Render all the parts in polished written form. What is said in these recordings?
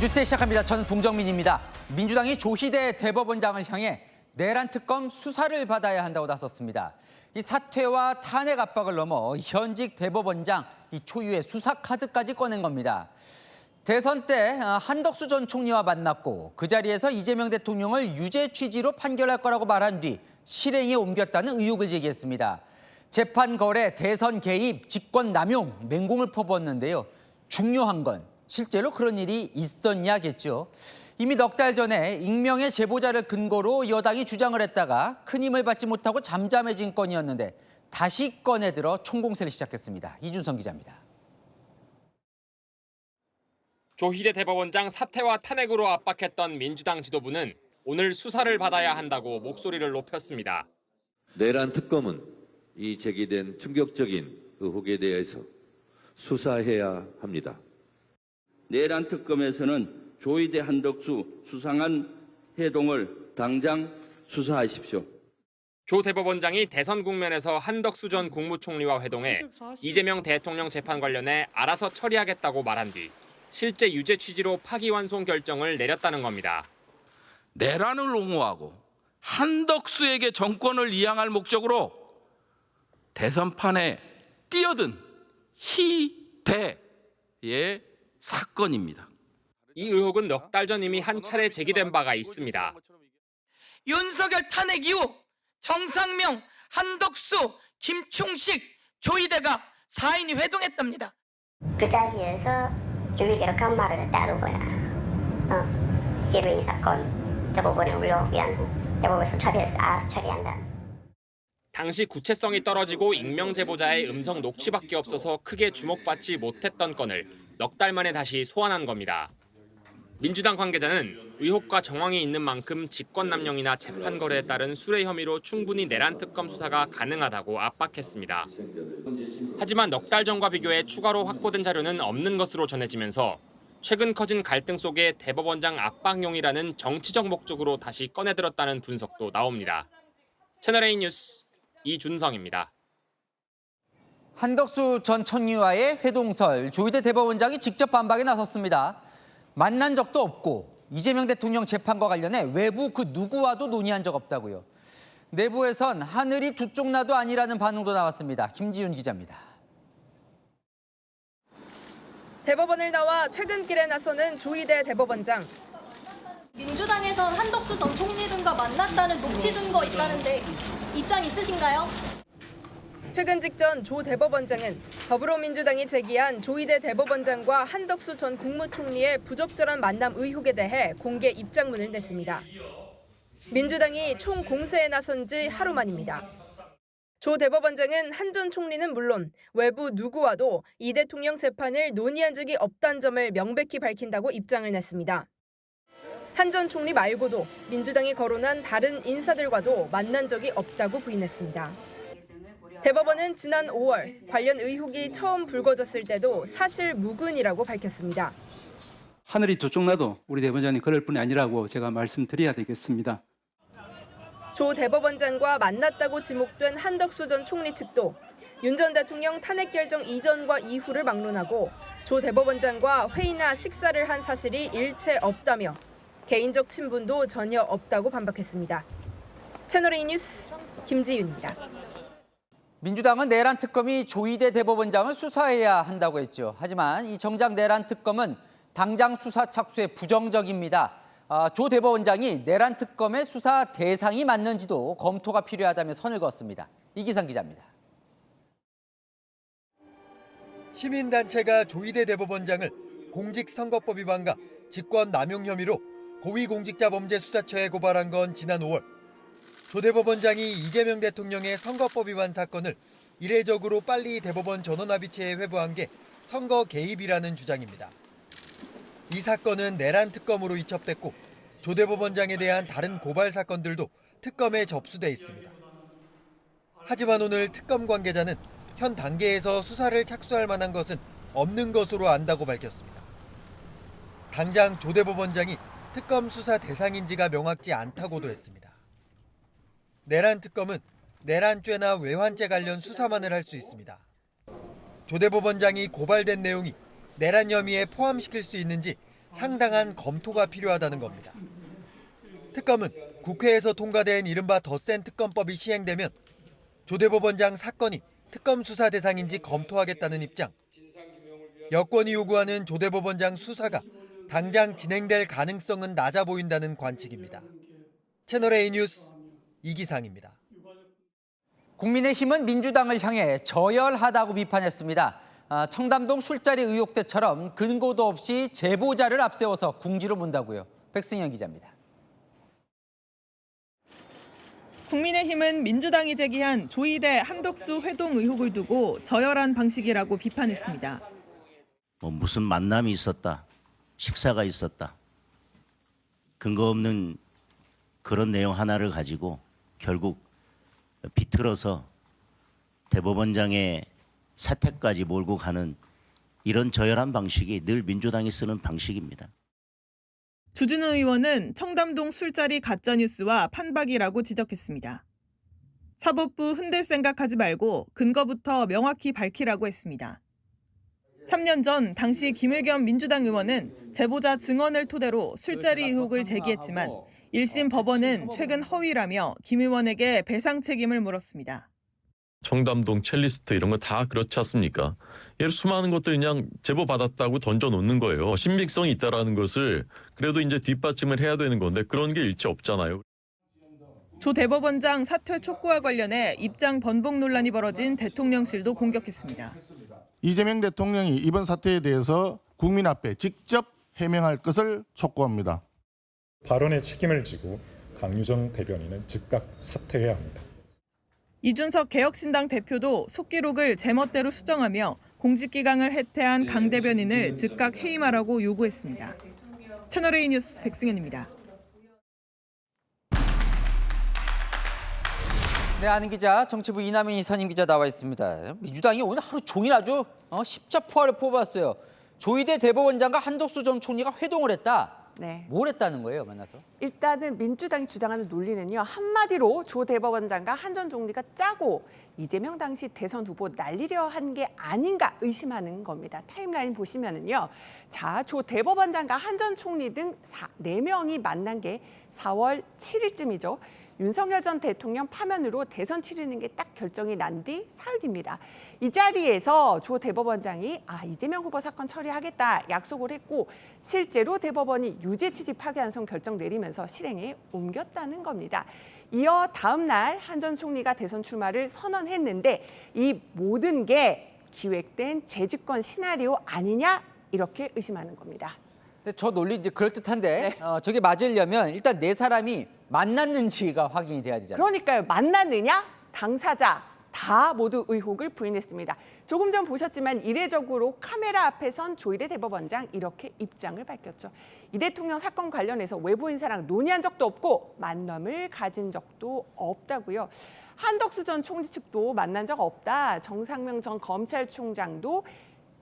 뉴스에 시작합니다. 저는 봉정민입니다. 민주당이 조희대 대법원장을 향해 내란 특검 수사를 받아야 한다고 나섰습니다. 이 사퇴와 탄핵 압박을 넘어 현직 대법원장 초유의 수사 카드까지 꺼낸 겁니다. 대선 때 한덕수 전 총리와 만났고 그 자리에서 이재명 대통령을 유죄 취지로 판결할 거라고 말한 뒤 실행에 옮겼다는 의혹을 제기했습니다. 재판 거래, 대선 개입, 직권 남용, 맹공을 퍼부었는데요. 중요한 건 실제로 그런 일이 있었냐겠죠. 이미 넉 달 전에 익명의 제보자를 근거로 여당이 주장을 했다가 큰 힘을 받지 못하고 잠잠해진 건이었는데 다시 꺼내들어 총공세를 시작했습니다. 이준성 기자입니다. 조희대 대법원장 사퇴와 탄핵으로 압박했던 민주당 지도부는 오늘 수사를 받아야 한다고 목소리를 높였습니다. 내란 특검은 이 제기된 충격적인 의혹에 대해서 수사해야 합니다. 내란 특검에서는 조희대 한덕수 수상한 해동을 당장 수사하십시오. 조 대법원장이 대선 국면에서 한덕수 전 국무총리와 회동해 이재명 대통령 재판 관련해 알아서 처리하겠다고 말한 뒤 실제 유죄 취지로 파기환송 결정을 내렸다는 겁니다. 내란을 옹호하고 한덕수에게 정권을 이양할 목적으로 대선판에 뛰어든 희대의 사건입니다. 이 의혹은 넉 달 전 이미 한 차례 제기된 바가 있습니다. 윤석열 탄핵 이후 정상명, 한덕수, 김충식, 조희대가 4인이 회동했답니다. 그 자리에서 조희대로 그런 말을 했다는 거야. 이재명이 사건 대법원에 올려오면 대법원에서 알아서 처리한다. 당시 구체성이 떨어지고 익명 제보자의 음성 녹취밖에 없어서 크게 주목받지 못했던 건을 넉 달 만에 다시 소환한 겁니다. 민주당 관계자는 의혹과 정황이 있는 만큼 직권남용이나 재판 거래에 따른 수뢰 혐의로 충분히 내란 특검 수사가 가능하다고 압박했습니다. 하지만 넉 달 전과 비교해 추가로 확보된 자료는 없는 것으로 전해지면서 최근 커진 갈등 속에 대법원장 압박용이라는 정치적 목적으로 다시 꺼내들었다는 분석도 나옵니다. 채널A 뉴스 이준성입니다. 한덕수 전 총리와의 회동설, 조희대 대법원장이 직접 반박에 나섰습니다. 만난 적도 없고 이재명 대통령 재판과 관련해 외부 그 누구와도 논의한 적 없다고요. 내부에선 하늘이 두 쪽 나도 아니라는 반응도 나왔습니다. 김지윤 기자입니다. 대법원을 나와 퇴근길에 나서는 조희대 대법원장. 민주당에선 한덕수 전 총리 등과 만났다는 녹취 증거 있다는데 입장 있으신가요? 퇴근 직전 조 대법원장은 더불어민주당이 제기한 조희대 대법원장과 한덕수 전 국무총리의 부적절한 만남 의혹에 대해 공개 입장문을 냈습니다. 민주당이 총공세에 나선 지 하루 만입니다. 조 대법원장은 한 전 총리는 물론 외부 누구와도 이 대통령 재판을 논의한 적이 없다는 점을 명백히 밝힌다고 입장을 냈습니다. 한 전 총리 말고도 민주당이 거론한 다른 인사들과도 만난 적이 없다고 부인했습니다. 대법원은 지난 5월 관련 의혹이 처음 불거졌을 때도 사실 무근이라고 밝혔습니다. 하늘이 두 쪽 나도 우리 대법원장님 그럴 뿐이 아니라고 제가 말씀드려야 되겠습니다. 조 대법원장과 만났다고 지목된 한덕수 전 총리 측도 윤 전 대통령 탄핵 결정 이전과 이후를 막론하고 조 대법원장과 회의나 식사를 한 사실이 일체 없다며 개인적 친분도 전혀 없다고 반박했습니다. 채널A 뉴스 김지윤입니다. 민주당은 내란 특검이 조희대 대법원장을 수사해야 한다고 했죠. 하지만 이 정작 내란 특검은 당장 수사 착수에 부정적입니다. 조 대법원장이 내란 특검의 수사 대상이 맞는지도 검토가 필요하다며 선을 그었습니다. 이기상 기자입니다. 시민단체가 조희대 대법원장을 공직선거법 위반과 직권남용 혐의로 고위공직자범죄수사처에 고발한 건 지난 5월. 조 대법원장이 이재명 대통령의 선거법 위반 사건을 이례적으로 빨리 대법원 전원합의체에 회부한 게 선거 개입이라는 주장입니다. 이 사건은 내란 특검으로 이첩됐고 조 대법원장에 대한 다른 고발 사건들도 특검에 접수돼 있습니다. 하지만 오늘 특검 관계자는 현 단계에서 수사를 착수할 만한 것은 없는 것으로 안다고 밝혔습니다. 당장 조 대법원장이 특검 수사 대상인지가 명확지 않다고도 했습니다. 내란 특검은 내란죄나 외환죄 관련 수사만을 할 수 있습니다. 조 대법원장이 고발된 내용이 내란 혐의에 포함시킬 수 있는지 상당한 검토가 필요하다는 겁니다. 특검은 국회에서 통과된 이른바 더 센 특검법이 시행되면 조 대법원장 사건이 특검 수사 대상인지 검토하겠다는 입장. 여권이 요구하는 조 대법원장 수사가 당장 진행될 가능성은 낮아 보인다는 관측입니다. 채널A 뉴스 이기상입니다. 국민의힘은 민주당을 향해 저열하다고 비판했습니다. 청담동 술자리 의혹 때처럼 근거도 없이 제보자를 앞세워서 궁지로 문다고요. 백승현 기자입니다. 국민의힘은 민주당이 제기한 조이대 한덕수 회동 의혹을 두고 저열한 방식이라고 비판했습니다. 무슨 만남이 있었다, 식사가 있었다. 근거 없는 그런 내용 하나를 가지고 결국 비틀어서 대법원장의 사퇴까지 몰고 가는 이런 저열한 방식이 늘 민주당이 쓰는 방식입니다. 주진우 의원은 청담동 술자리 가짜뉴스와 판박이라고 지적했습니다. 사법부 흔들 생각하지 말고 근거부터 명확히 밝히라고 했습니다. 3년 전 당시 김의겸 민주당 의원은 제보자 증언을 토대로 술자리 의혹을 제기했지만 1심 법원은 최근 허위라며 김 의원에게 배상 책임을 물었습니다. 청담동 첼리스트 이런 거 다 그렇지 않습니까? 예를 수많은 것들 그냥 제보 받았다고 던져놓는 거예요. 신빙성이 있다라는 것을 그래도 이제 뒷받침을 해야 되는 건데 그런 게 일체 없잖아요. 조 대법원장 사퇴 촉구와 관련해 입장 번복 논란이 벌어진 대통령실도 공격했습니다. 이재명 대통령이 이번 사태에 대해서 국민 앞에 직접 해명할 것을 촉구합니다. 발언의 책임을 지고 강유정 대변인은 즉각 사퇴해야 합니다. 이준석 개혁신당 대표도 속기록을 제멋대로 수정하며 공직기강을 해태한 강 대변인을 즉각 해임하라고 요구했습니다. 채널A 뉴스 백승현입니다. 네, 아는 기자, 정치부 이남현 이사님 기자 나와 있습니다. 민주당이 오늘 하루 종일 아주 십자포화를 뽑았어요. 조이대 대법원장과 한덕수 전 총리가 회동을 했다. 네. 뭘 했다는 거예요, 만나서? 일단은 민주당이 주장하는 논리는요. 한마디로 조 대법원장과 한 전 총리가 짜고 이재명 당시 대선 후보 날리려 한 게 아닌가 의심하는 겁니다. 타임라인 보시면은요. 자, 조 대법원장과 한 전 총리 등 4명이 만난 게 4월 7일쯤이죠. 윤석열 전 대통령 파면으로 대선 치르는 게 딱 결정이 난 뒤 사흘 뒤입니다. 이 자리에서 조 대법원장이 이재명 후보 사건 처리하겠다 약속을 했고 실제로 대법원이 유죄 취지 파기환송 결정 내리면서 실행에 옮겼다는 겁니다. 이어 다음 날 한 전 총리가 대선 출마를 선언했는데 이 모든 게 기획된 재집권 시나리오 아니냐 이렇게 의심하는 겁니다. 근데 저 논리 이제 그럴듯한데 저게 맞으려면 일단 네 사람이 만났는지가 확인이 돼야 되잖아요. 그러니까요. 만났느냐? 당사자 다 모두 의혹을 부인했습니다. 조금 전 보셨지만 이례적으로 카메라 앞에 선 조이대 대법원장 이렇게 입장을 밝혔죠. 이 대통령 사건 관련해서 외부 인사랑 논의한 적도 없고 만남을 가진 적도 없다고요. 한덕수 전 총리 측도 만난 적 없다. 정상명 전 검찰총장도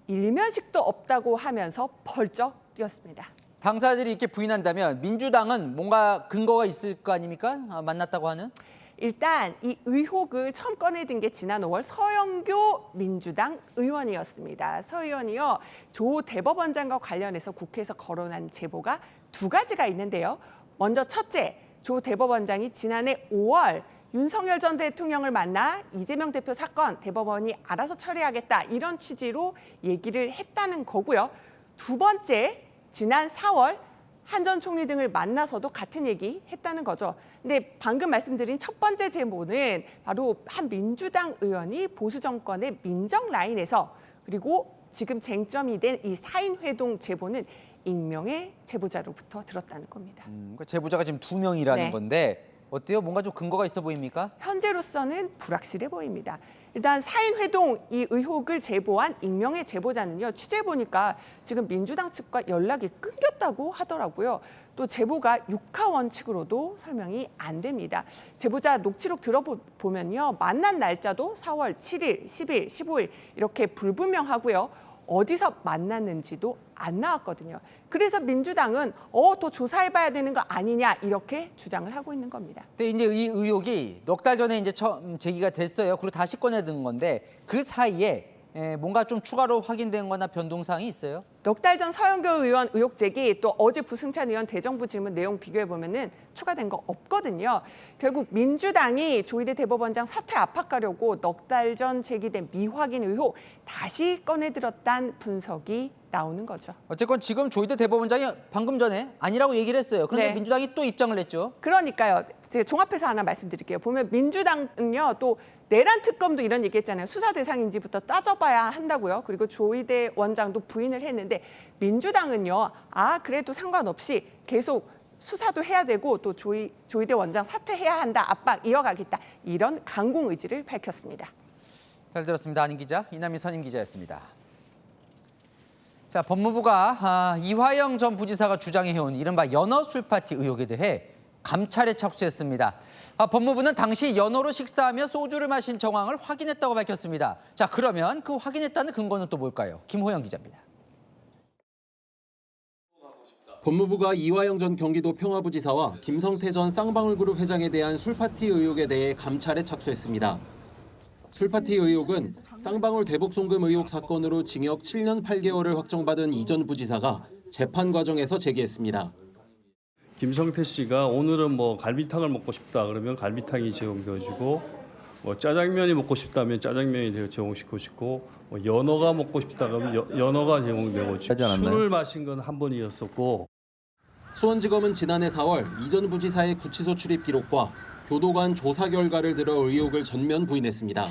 일면식도 없다고 하면서 벌쩍 뛰었습니다. 당사자들이 이렇게 부인한다면 민주당은 뭔가 근거가 있을 거 아닙니까? 만났다고 하는? 일단 이 의혹을 처음 꺼내든 게 지난 5월 서영교 민주당 의원이었습니다. 서 의원이요. 조 대법원장과 관련해서 국회에서 거론한 제보가 두 가지가 있는데요. 먼저 첫째, 조 대법원장이 지난해 5월 윤석열 전 대통령을 만나 이재명 대표 사건 대법원이 알아서 처리하겠다 이런 취지로 얘기를 했다는 거고요. 두 번째, 지난 4월 한 전 총리 등을 만나서도 같은 얘기 했다는 거죠. 근데 방금 말씀드린 첫 번째 제보는 바로 한 민주당 의원이 보수 정권의 민정 라인에서 그리고 지금 쟁점이 된 이 4인 회동 제보는 익명의 제보자로부터 들었다는 겁니다. 그러니까 제보자가 지금 2명이라는 건데 어때요? 뭔가 좀 근거가 있어 보입니까? 현재로서는 불확실해 보입니다. 일단 4인 회동 이 의혹을 제보한 익명의 제보자는요. 취재 보니까 지금 민주당 측과 연락이 끊겼다고 하더라고요. 또 제보가 육하 원칙으로도 설명이 안 됩니다. 제보자 녹취록 들어보면요. 만난 날짜도 4월 7일, 10일, 15일 이렇게 불분명하고요. 어디서 만났는지도 안 나왔거든요. 그래서 민주당은 더 조사해봐야 되는 거 아니냐 이렇게 주장을 하고 있는 겁니다. 근데 이제 이 의혹이 넉 달 전에 이제 처음 제기가 됐어요. 그리고 다시 꺼내든 건데 그 사이에 뭔가 좀 추가로 확인된 거나 변동사항이 있어요? 넉 달 전 서영교 의원 의혹 제기, 또 어제 부승찬 의원 대정부 질문 내용 비교해 보면은 추가된 거 없거든요. 결국 민주당이 조희대 대법원장 사퇴 압박하려고 넉 달 전 제기된 미확인 의혹 다시 꺼내들었다는 분석이 나오는 거죠. 어쨌건 지금 조희대 대법원장이 방금 전에 아니라고 얘기를 했어요. 그런데 네. 민주당이 또 입장을 냈죠. 그러니까요. 제가 종합해서 하나 말씀드릴게요. 보면 민주당은요, 또 내란 특검도 이런 얘기했잖아요. 수사 대상인지부터 따져봐야 한다고요. 그리고 조희대 원장도 부인을 했는데 민주당은요, 그래도 상관없이 계속 수사도 해야 되고 또 조희대 원장 사퇴해야 한다, 압박 이어가겠다, 이런 강공 의지를 밝혔습니다. 잘 들었습니다. 안인 기자, 이남희 선임 기자였습니다. 자, 법무부가 이화영 전 부지사가 주장해온 이른바 연어 술파티 의혹에 대해 감찰에 착수했습니다. 법무부는 당시 연어로 식사하며 소주를 마신 정황을 확인했다고 밝혔습니다. 자, 그러면 그 확인했다는 근거는 또 뭘까요? 김호영 기자입니다. 법무부가 이화영 전 경기도 평화부지사와 김성태 전 쌍방울그룹 회장에 대한 술파티 의혹에 대해 감찰에 착수했습니다. 술파티 의혹은 쌍방울 대북송금 의혹 사건으로 징역 7년 8개월을 확정받은 이 전 부지사가 재판 과정에서 제기했습니다. 김성태 씨가 오늘은 뭐 갈비탕을 먹고 싶다 그러면 갈비탕이 제공되어지고, 뭐 짜장면이 먹고 싶다면 짜장면이 제공시키고 싶고, 뭐 연어가 먹고 싶다 그러면 연어가 제공되고, 술을 마신 건 한 번이었었고. 수원지검은 지난해 4월 이 전 부지사의 구치소 출입 기록과 교도관 조사 결과를 들어 의혹을 전면 부인했습니다.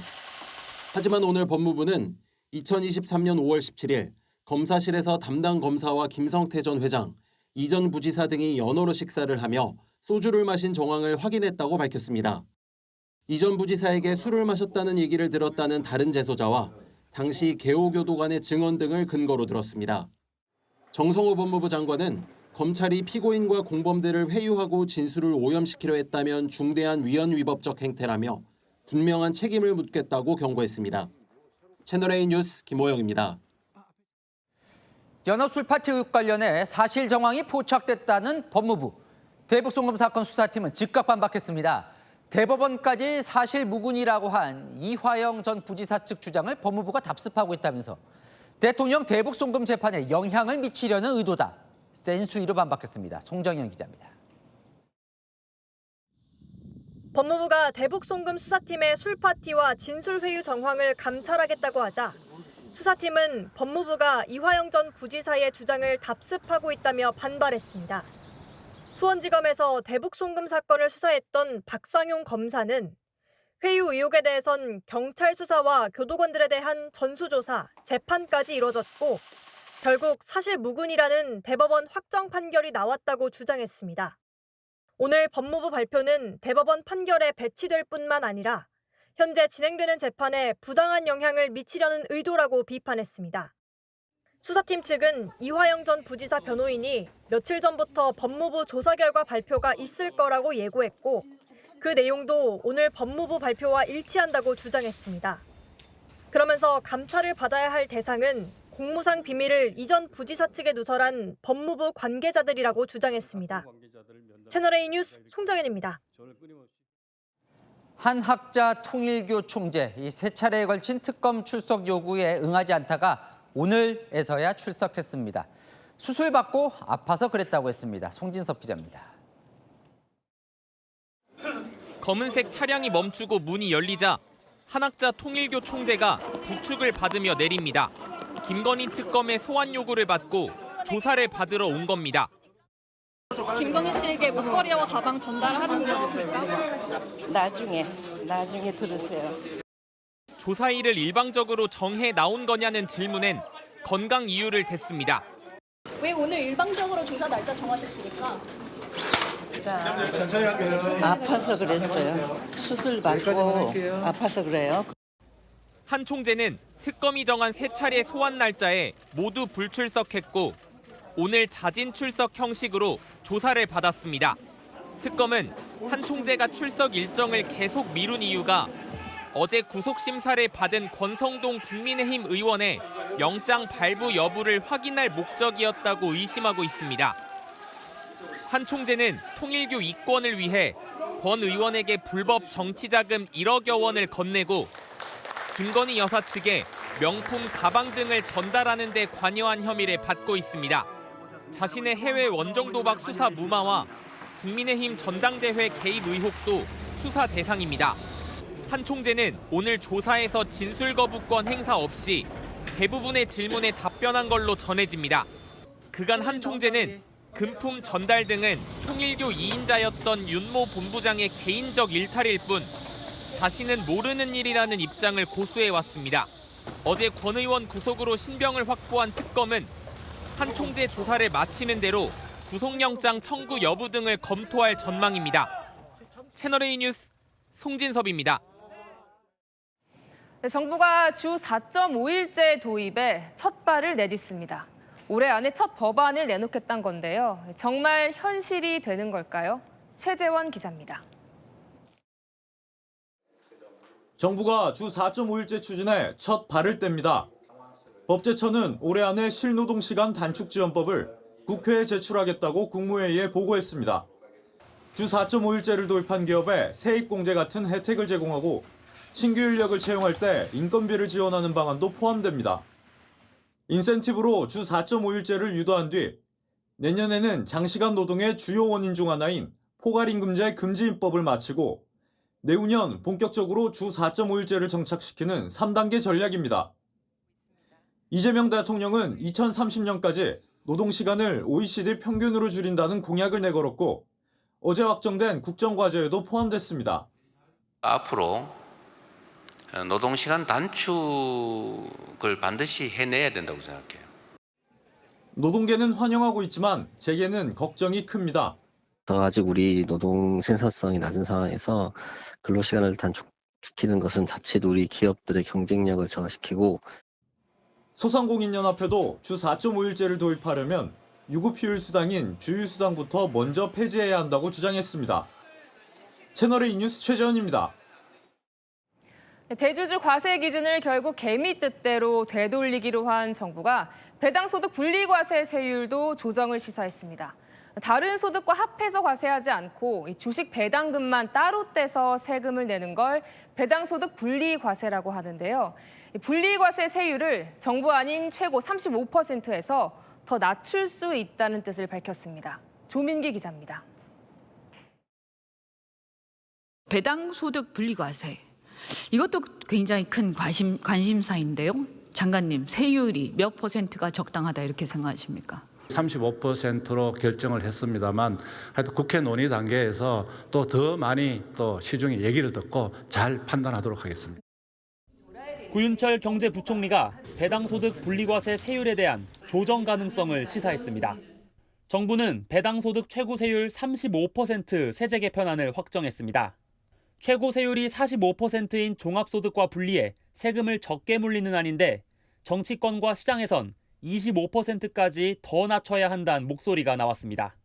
하지만 오늘 법무부는 2023년 5월 17일 검사실에서 담당 검사와 김성태 전 회장, 이 전 부지사 등이 연어로 식사를 하며 소주를 마신 정황을 확인했다고 밝혔습니다. 이 전 부지사에게 술을 마셨다는 얘기를 들었다는 다른 재소자와 당시 개호교도관의 증언 등을 근거로 들었습니다. 정성호 법무부 장관은 검찰이 피고인과 공범들을 회유하고 진술을 오염시키려 했다면 중대한 위헌 위법적 행태라며 분명한 책임을 묻겠다고 경고했습니다. 채널A 뉴스 김호영입니다. 연어 술파티 의혹 관련해 사실 정황이 포착됐다는 법무부. 대북송금 사건 수사팀은 즉각 반박했습니다. 대법원까지 사실 무근이라고 한 이화영 전 부지사 측 주장을 법무부가 답습하고 있다면서 대통령 대북송금 재판에 영향을 미치려는 의도다. 센 수위로 반박했습니다. 송정현 기자입니다. 법무부가 대북송금 수사팀의 술파티와 진술회유 정황을 감찰하겠다고 하자 수사팀은 법무부가 이화영 전 부지사의 주장을 답습하고 있다며 반발했습니다. 수원지검에서 대북송금 사건을 수사했던 박상용 검사는 회유 의혹에 대해선 경찰 수사와 교도관들에 대한 전수조사, 재판까지 이뤄졌고 결국 사실 무근이라는 대법원 확정 판결이 나왔다고 주장했습니다. 오늘 법무부 발표는 대법원 판결에 배치될 뿐만 아니라 현재 진행되는 재판에 부당한 영향을 미치려는 의도라고 비판했습니다. 수사팀 측은 이화영 전 부지사 변호인이 며칠 전부터 법무부 조사 결과 발표가 있을 거라고 예고했고 그 내용도 오늘 법무부 발표와 일치한다고 주장했습니다. 그러면서 감찰을 받아야 할 대상은 공무상 비밀을 이 전 부지사 측에 누설한 법무부 관계자들이라고 주장했습니다. 채널A 뉴스 송정현입니다. 한학자 통일교 총재, 이 세 차례에 걸친 특검 출석 요구에 응하지 않다가 오늘에서야 출석했습니다. 수술받고 아파서 그랬다고 했습니다. 송진섭 기자입니다. 검은색 차량이 멈추고 문이 열리자 한학자 통일교 총재가 부축을 받으며 내립니다. 김건희 특검의 소환 요구를 받고 조사를 받으러 온 겁니다. 김건희 씨에게 목걸이와 가방 전달하는 게 있습니까? 나중에 들으세요. 조사일을 일방적으로 정해 나온 거냐는 질문엔 건강 이유를 댔습니다. 왜 오늘 일방적으로 조사 날짜 정하셨습니까? 아파서 그랬어요. 수술 받고 아파서 그래요. 한 총재는 특검이 정한 세 차례 소환 날짜에 모두 불출석했고 오늘 자진 출석 형식으로 조사를 받았습니다. 특검은 한 총재가 출석 일정을 계속 미룬 이유가 어제 구속심사를 받은 권성동 국민의힘 의원의 영장 발부 여부를 확인할 목적이었다고 의심하고 있습니다. 한 총재는 통일교 이권을 위해 권 의원에게 불법 정치자금 1억여 원을 건네고 김건희 여사 측에 명품 가방 등을 전달하는 데 관여한 혐의를 받고 있습니다. 자신의 해외 원정 도박 수사 무마와 국민의힘 전당대회 개입 의혹도 수사 대상입니다. 한 총재는 오늘 조사에서 진술 거부권 행사 없이 대부분의 질문에 답변한 걸로 전해집니다. 그간 한 총재는 금품 전달 등은 통일교 2인자였던 윤모 본부장의 개인적 일탈일 뿐 자신은 모르는 일이라는 입장을 고수해왔습니다. 어제 권 의원 구속으로 신병을 확보한 특검은 한 총재 조사를 마치는 대로 구속영장 청구 여부 등을 검토할 전망입니다. 채널A 뉴스 송진섭입니다. 정부가 주 4.5일제 도입에 첫 발을 내딛습니다. 올해 안에 첫 법안을 내놓겠다는 건데요. 정말 현실이 되는 걸까요? 최재원 기자입니다. 정부가 주 4.5일제 추진에 첫 발을 뗍니다. 법제처는 올해 안에 실노동시간 단축지원법을 국회에 제출하겠다고 국무회의에 보고했습니다. 주 4.5일제를 도입한 기업에 세입공제 같은 혜택을 제공하고 신규 인력을 채용할 때 인건비를 지원하는 방안도 포함됩니다. 인센티브로 주 4.5일제를 유도한 뒤 내년에는 장시간 노동의 주요 원인 중 하나인 포괄임금제 금지입법을 마치고 내후년 본격적으로 주 4.5일제를 정착시키는 3단계 전략입니다. 이재명 대통령은 2030년까지 노동시간을 OECD 평균으로 줄인다는 공약을 내걸었고 어제 확정된 국정과제에도 포함됐습니다. 앞으로 노동시간 단축을 반드시 해내야 된다고 생각해요. 노동계는 환영하고 있지만 재계는 걱정이 큽니다. 아직 우리 노동 생산성이 낮은 상황에서 근로시간을 단축시키는 것은 자칫 우리 기업들의 경쟁력을 저하시키고 소상공인연합회도 주 4.5일제를 도입하려면 유급휴일 수당인 주휴수당부터 먼저 폐지해야 한다고 주장했습니다. 채널A 뉴스 최재원입니다. 대주주 과세 기준을 결국 개미 뜻대로 되돌리기로 한 정부가 배당소득 분리과세 세율도 조정을 시사했습니다. 다른 소득과 합해서 과세하지 않고 주식 배당금만 따로 떼서 세금을 내는 걸 배당소득 분리과세라고 하는데요. 분리과세 세율을 정부 아닌 최고 35%에서 더 낮출 수 있다는 뜻을 밝혔습니다. 조민기 기자입니다. 배당소득 분리과세. 이것도 굉장히 큰 관심사인데요. 장관님, 세율이 몇 %가 적당하다 이렇게 생각하십니까? 35%로 결정을 했습니다만 하여튼 국회 논의 단계에서 또 더 많이 또 시중의 얘기를 듣고 잘 판단하도록 하겠습니다. 구윤철 경제부총리가 배당소득 분리과세 세율에 대한 조정 가능성을 시사했습니다. 정부는 배당소득 최고세율 35% 세제 개편안을 확정했습니다. 최고세율이 45%인 종합소득과 분리해 세금을 적게 물리는 안인데 정치권과 시장에선 25%까지 더 낮춰야 한다는 목소리가 나왔습니다.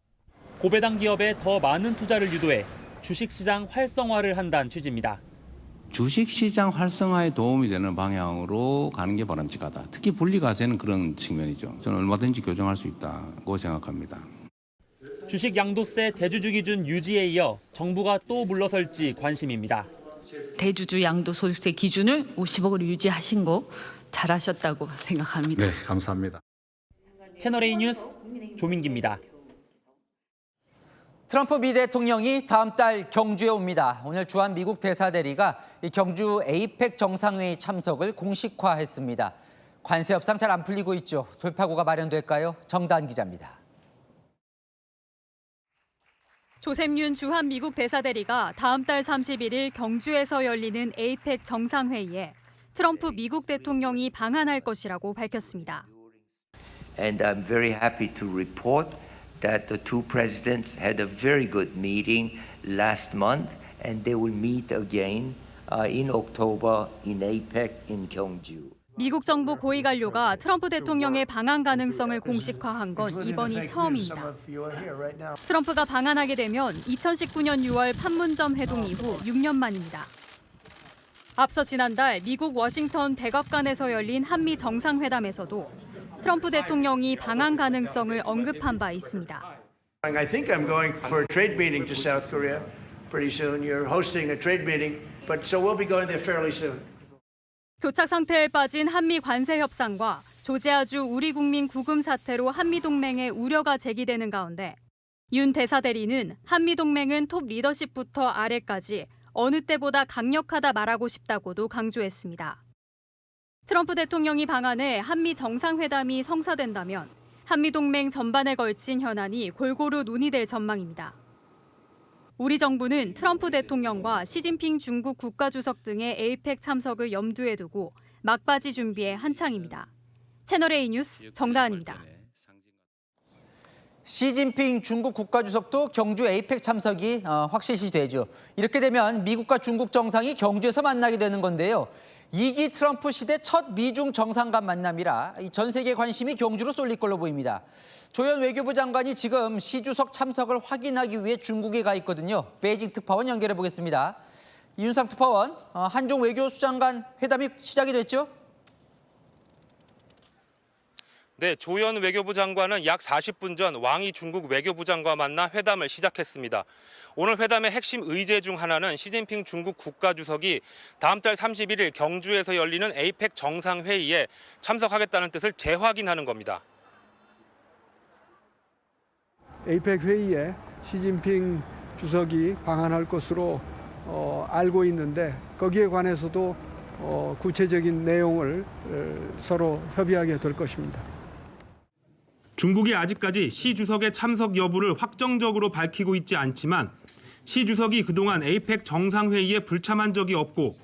고배당 기업에 더 많은 투자를 유도해 주식시장 활성화를 한다는 취지입니다. 주식시장 활성화에 도움이 되는 방향으로 가는 게 바람직하다. 특히 분리과세는 그런 측면이죠. 저는 얼마든지 교정할 수 있다고 생각합니다. 주식 양도세 대주주 기준 유지에 이어 정부가 또 물러설지 관심입니다. 대주주 양도소득세 기준을 50억으로 유지하신 거 잘하셨다고 생각합니다. 네, 감사합니다. 채널A 뉴스 조민기입니다. 트럼프 미 대통령이 다음 달 경주에 옵니다. 오늘 주한 미국 대사대리가 이 경주 에이펙 정상회의 참석을 공식화했습니다. 관세 협상 잘 안 풀리고 있죠. 돌파구가 마련될까요? 정다은 기자입니다. 조셉윤 주한 미국 대사대리가 다음 달 31일 경주에서 열리는 에이펙 정상회의에 트럼프 미국 대통령이 방한할 것이라고 밝혔습니다. And I'm very happy to report that the two presidents had a very good meeting last month, and they will meet again in October in APEC in Gyeongju. 미국 정부 고위 관료가 트럼프 대통령의 방한 가능성을 공식화한 건 이번이 처음입니다. 트럼프가 방한하게 되면 2019년 6월 판문점 회동 이후 6년 만입니다. 앞서 지난달 미국 워싱턴 백악관에서 열린 한미 정상회담에서도 트럼프 대통령이 방한 가능성을 언급한 바 있습니다. I think I'm going for a trade meeting to South Korea pretty soon. You're hosting a trade meeting, but so we'll be going there fairly soon. 교착 상태에 빠진 한미 관세 협상과 조지아주 우리 국민 구금 사태로 한미동맹의 우려가 제기되는 가운데 윤 대사대리는 한미동맹은 톱 리더십부터 아래까지 어느 때보다 강력하다 말하고 싶다고도 강조했습니다. 트럼프 대통령이 방한해 한미 정상회담이 성사된다면 한미동맹 전반에 걸친 현안이 골고루 논의될 전망입니다. 우리 정부는 트럼프 대통령과 시진핑 중국 국가주석 등의 에이펙 참석을 염두에 두고 막바지 준비에 한창입니다. 채널A 뉴스 정다은입니다. 시진핑 중국 국가주석도 경주 에이펙 참석이 확실시되죠. 이렇게 되면 미국과 중국 정상이 경주에서 만나게 되는 건데요. 2기 트럼프 시대 첫 미중 정상 간 만남이라 전 세계 관심이 경주로 쏠릴 걸로 보입니다. 조현 외교부 장관이 지금 시 주석 참석을 확인하기 위해 중국에 가 있거든요. 베이징 특파원 연결해 보겠습니다. 이윤상 특파원, 한중 외교수장 간 회담이 시작이 됐죠? 네, 조현 외교부 장관은 약 40분 전 왕이 중국 외교부장과 만나 회담을 시작했습니다. 오늘 회담의 핵심 의제 중 하나는 시진핑 중국 국가주석이 다음 달 31일 경주에서 열리는 에이펙 정상회의에 참석하겠다는 뜻을 재확인하는 겁니다. 에이펙 회의에 시진핑 주석이 방한할 것으로 알고 있는데 거기에 관해서도 구체적인 내용을 서로 협의하게 될 것입니다. 중국이 아직까지 시 주석의 참석 여부를 확정적으로 밝히고 있지 않지만 시 주석이 그동안 에이펙 정상회의에 불참한 적이 없고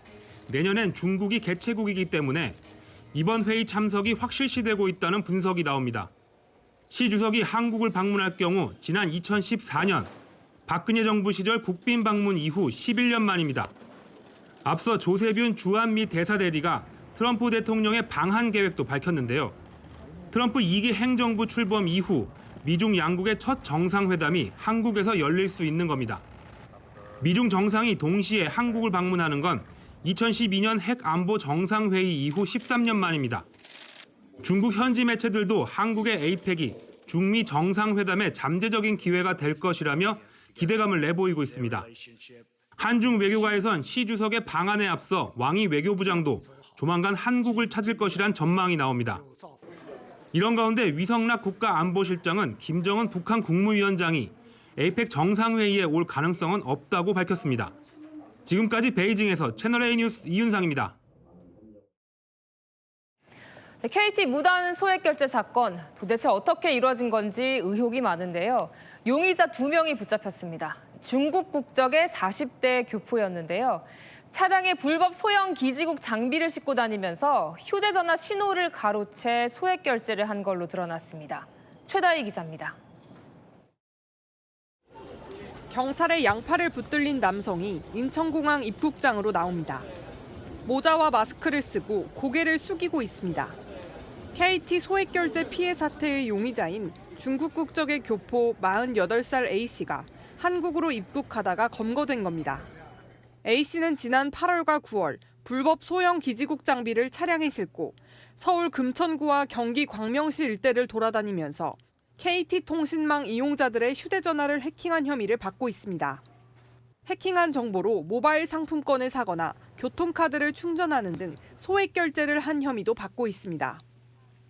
내년엔 중국이 개최국이기 때문에 이번 회의 참석이 확실시되고 있다는 분석이 나옵니다. 시 주석이 한국을 방문할 경우 지난 2014년 박근혜 정부 시절 국빈 방문 이후 11년 만입니다. 앞서 조세균 주한미 대사대리가 트럼프 대통령의 방한 계획도 밝혔는데요. 트럼프 2기 행정부 출범 이후 미중 양국의 첫 정상회담이 한국에서 열릴 수 있는 겁니다. 미중 정상이 동시에 한국을 방문하는 건 2012년 핵 안보 정상회의 이후 13년 만입니다. 중국 현지 매체들도 한국의 에이펙이 중미 정상회담의 잠재적인 기회가 될 것이라며 기대감을 내보이고 있습니다. 한중 외교가에선 시 주석의 방한에 앞서 왕이 외교부장도 조만간 한국을 찾을 것이란 전망이 나옵니다. 이런 가운데 위성락 국가안보실장은 김정은 북한 국무위원장이 에이펙 정상회의에 올 가능성은 없다고 밝혔습니다. 지금까지 베이징에서 채널A 뉴스 이윤상입니다. KT 무단 소액 결제 사건, 도대체 어떻게 이루어진 건지 의혹이 많은데요. 용의자 2명이 붙잡혔습니다. 중국 국적의 40대 교포였는데요. 차량에 불법 소형 기지국 장비를 싣고 다니면서 휴대전화 신호를 가로채 소액 결제를 한 걸로 드러났습니다. 최다희 기자입니다. 경찰의 양팔을 붙들린 남성이 인천공항 입국장으로 나옵니다. 모자와 마스크를 쓰고 고개를 숙이고 있습니다. KT 소액 결제 피해 사태의 용의자인 중국 국적의 교포 48살 A씨가 한국으로 입국하다가 검거된 겁니다. A씨는 지난 8월과 9월 불법 소형 기지국 장비를 차량에 싣고 서울 금천구와 경기 광명시 일대를 돌아다니면서 KT 통신망 이용자들의 휴대전화를 해킹한 혐의를 받고 있습니다. 해킹한 정보로 모바일 상품권을 사거나 교통카드를 충전하는 등 소액 결제를 한 혐의도 받고 있습니다.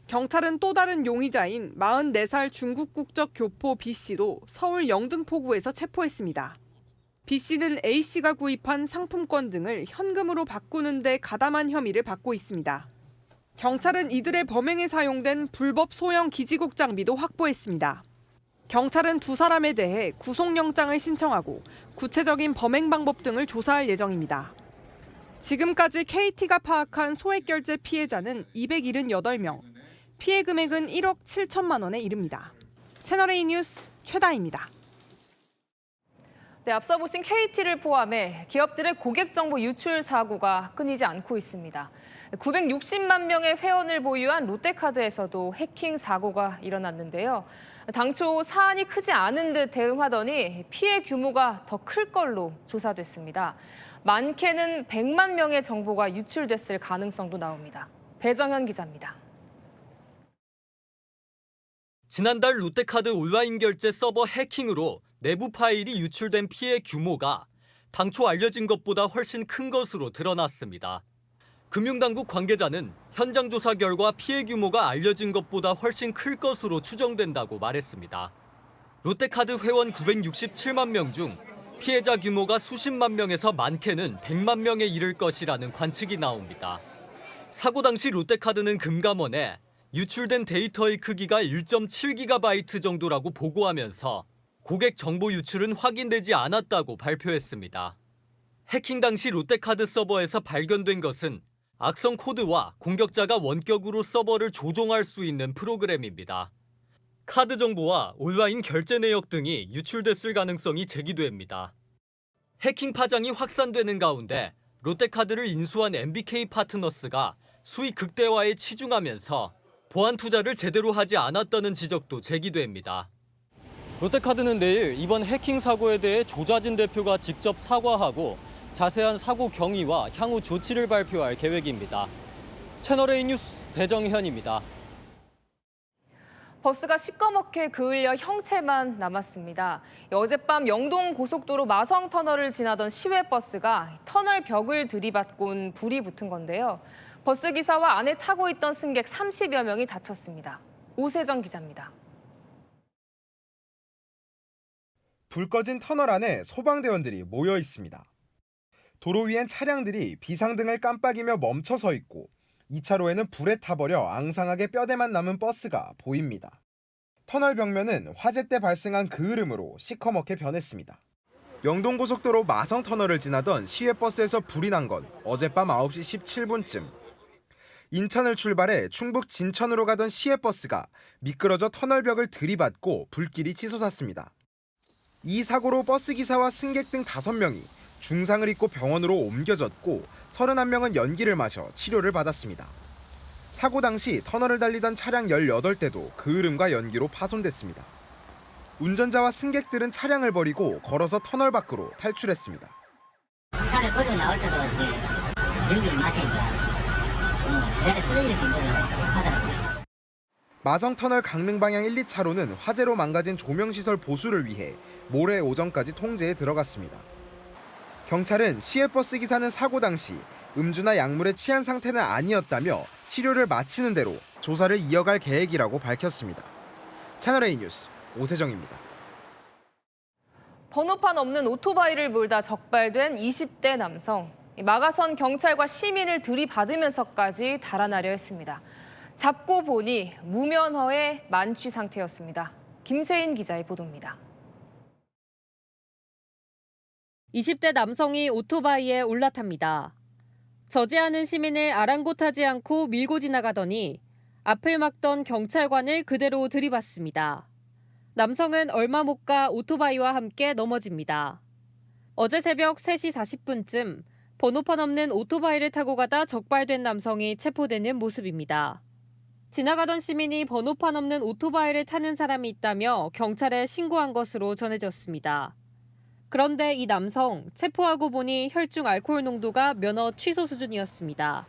경찰은 또 다른 용의자인 44살 중국 국적 교포 B씨도 서울 영등포구에서 체포했습니다. B씨는 A씨가 구입한 상품권 등을 현금으로 바꾸는 데 가담한 혐의를 받고 있습니다. 경찰은 이들의 범행에 사용된 불법 소형 기지국 장비도 확보했습니다. 경찰은 두 사람에 대해 구속영장을 신청하고 구체적인 범행 방법 등을 조사할 예정입니다. 지금까지 KT가 파악한 소액 결제 피해자는 278명, 피해 금액은 1억 7천만 원에 이릅니다. 채널A 뉴스 최다희입니다. 네, 앞서 보신 KT를 포함해 기업들의 고객 정보 유출 사고가 끊이지 않고 있습니다. 960만 명의 회원을 보유한 롯데카드에서도 해킹 사고가 일어났는데요. 당초 사안이 크지 않은 듯 대응하더니 피해 규모가 더 클 걸로 조사됐습니다. 많게는 100만 명의 정보가 유출됐을 가능성도 나옵니다. 배정현 기자입니다. 지난달 롯데카드 온라인 결제 서버 해킹으로 내부 파일이 유출된 피해 규모가 당초 알려진 것보다 훨씬 큰 것으로 드러났습니다. 금융당국 관계자는 현장 조사 결과 피해 규모가 알려진 것보다 훨씬 클 것으로 추정된다고 말했습니다. 롯데카드 회원 967만 명 중 피해자 규모가 수십만 명에서 많게는 100만 명에 이를 것이라는 관측이 나옵니다. 사고 당시 롯데카드는 금감원에 유출된 데이터의 크기가 1.7GB 정도라고 보고하면서 고객 정보 유출은 확인되지 않았다고 발표했습니다. 해킹 당시 롯데카드 서버에서 발견된 것은 악성 코드와 공격자가 원격으로 서버를 조종할 수 있는 프로그램입니다. 카드 정보와 온라인 결제 내역 등이 유출됐을 가능성이 제기됩니다. 해킹 파장이 확산되는 가운데 롯데카드를 인수한 MBK 파트너스가 수익 극대화에 치중하면서 보안 투자를 제대로 하지 않았다는 지적도 제기됩니다. 롯데카드는 내일 이번 해킹 사고에 대해 조좌진 대표가 직접 사과하고 자세한 사고 경위와 향후 조치를 발표할 계획입니다. 채널A 뉴스 배정현입니다. 버스가 시꺼멓게 그을려 형체만 남았습니다. 어젯밤 영동 고속도로 마성터널을 지나던 시외버스가 터널 벽을 들이받곤 불이 붙은 건데요. 버스 기사와 안에 타고 있던 승객 30여 명이 다쳤습니다. 오세정 기자입니다. 불 꺼진 터널 안에 소방대원들이 모여 있습니다. 도로 위엔 차량들이 비상등을 깜빡이며 멈춰 서 있고 2차로에는 불에 타버려 앙상하게 뼈대만 남은 버스가 보입니다. 터널 벽면은 화재 때 발생한 그을음으로 시커멓게 변했습니다. 영동고속도로 마성터널을 지나던 시외버스에서 불이 난 건 어젯밤 9시 17분쯤. 인천을 출발해 충북 진천으로 가던 시외버스가 미끄러져 터널 벽을 들이받고 불길이 치솟았습니다. 이 사고로 버스기사와 승객 등 5명이 중상을 입고 병원으로 옮겨졌고 31명은 연기를 마셔 치료를 받았습니다. 사고 당시 터널을 달리던 차량 18대도 그을음과 연기로 파손됐습니다. 운전자와 승객들은 차량을 버리고 걸어서 터널 밖으로 탈출했습니다. 차를 버리고 나올 때도 이제 연기를 마시니까 내가 쓰레기를 준다고 하더라고요. 마성터널 강릉 방향 1, 2차로는 화재로 망가진 조명시설 보수를 위해 모레 오전까지 통제에 들어갔습니다. 경찰은 시외버스 기사는 사고 당시 음주나 약물에 취한 상태는 아니었다며 치료를 마치는 대로 조사를 이어갈 계획이라고 밝혔습니다. 채널A 뉴스 오세정입니다. 번호판 없는 오토바이를 몰다 적발된 20대 남성. 막아선 경찰과 시민을 들이받으면서까지 달아나려 했습니다. 잡고 보니 무면허의 만취 상태였습니다. 김세인 기자의 보도입니다. 20대 남성이 오토바이에 올라탑니다. 저지하는 시민을 아랑곳하지 않고 밀고 지나가더니 앞을 막던 경찰관을 그대로 들이받습니다. 남성은 얼마 못 가 오토바이와 함께 넘어집니다. 어제 새벽 3시 40분쯤 번호판 없는 오토바이를 타고 가다 적발된 남성이 체포되는 모습입니다. 지나가던 시민이 번호판 없는 오토바이를 타는 사람이 있다며 경찰에 신고한 것으로 전해졌습니다. 그런데 이 남성 체포하고 보니 혈중 알코올 농도가 면허 취소 수준이었습니다.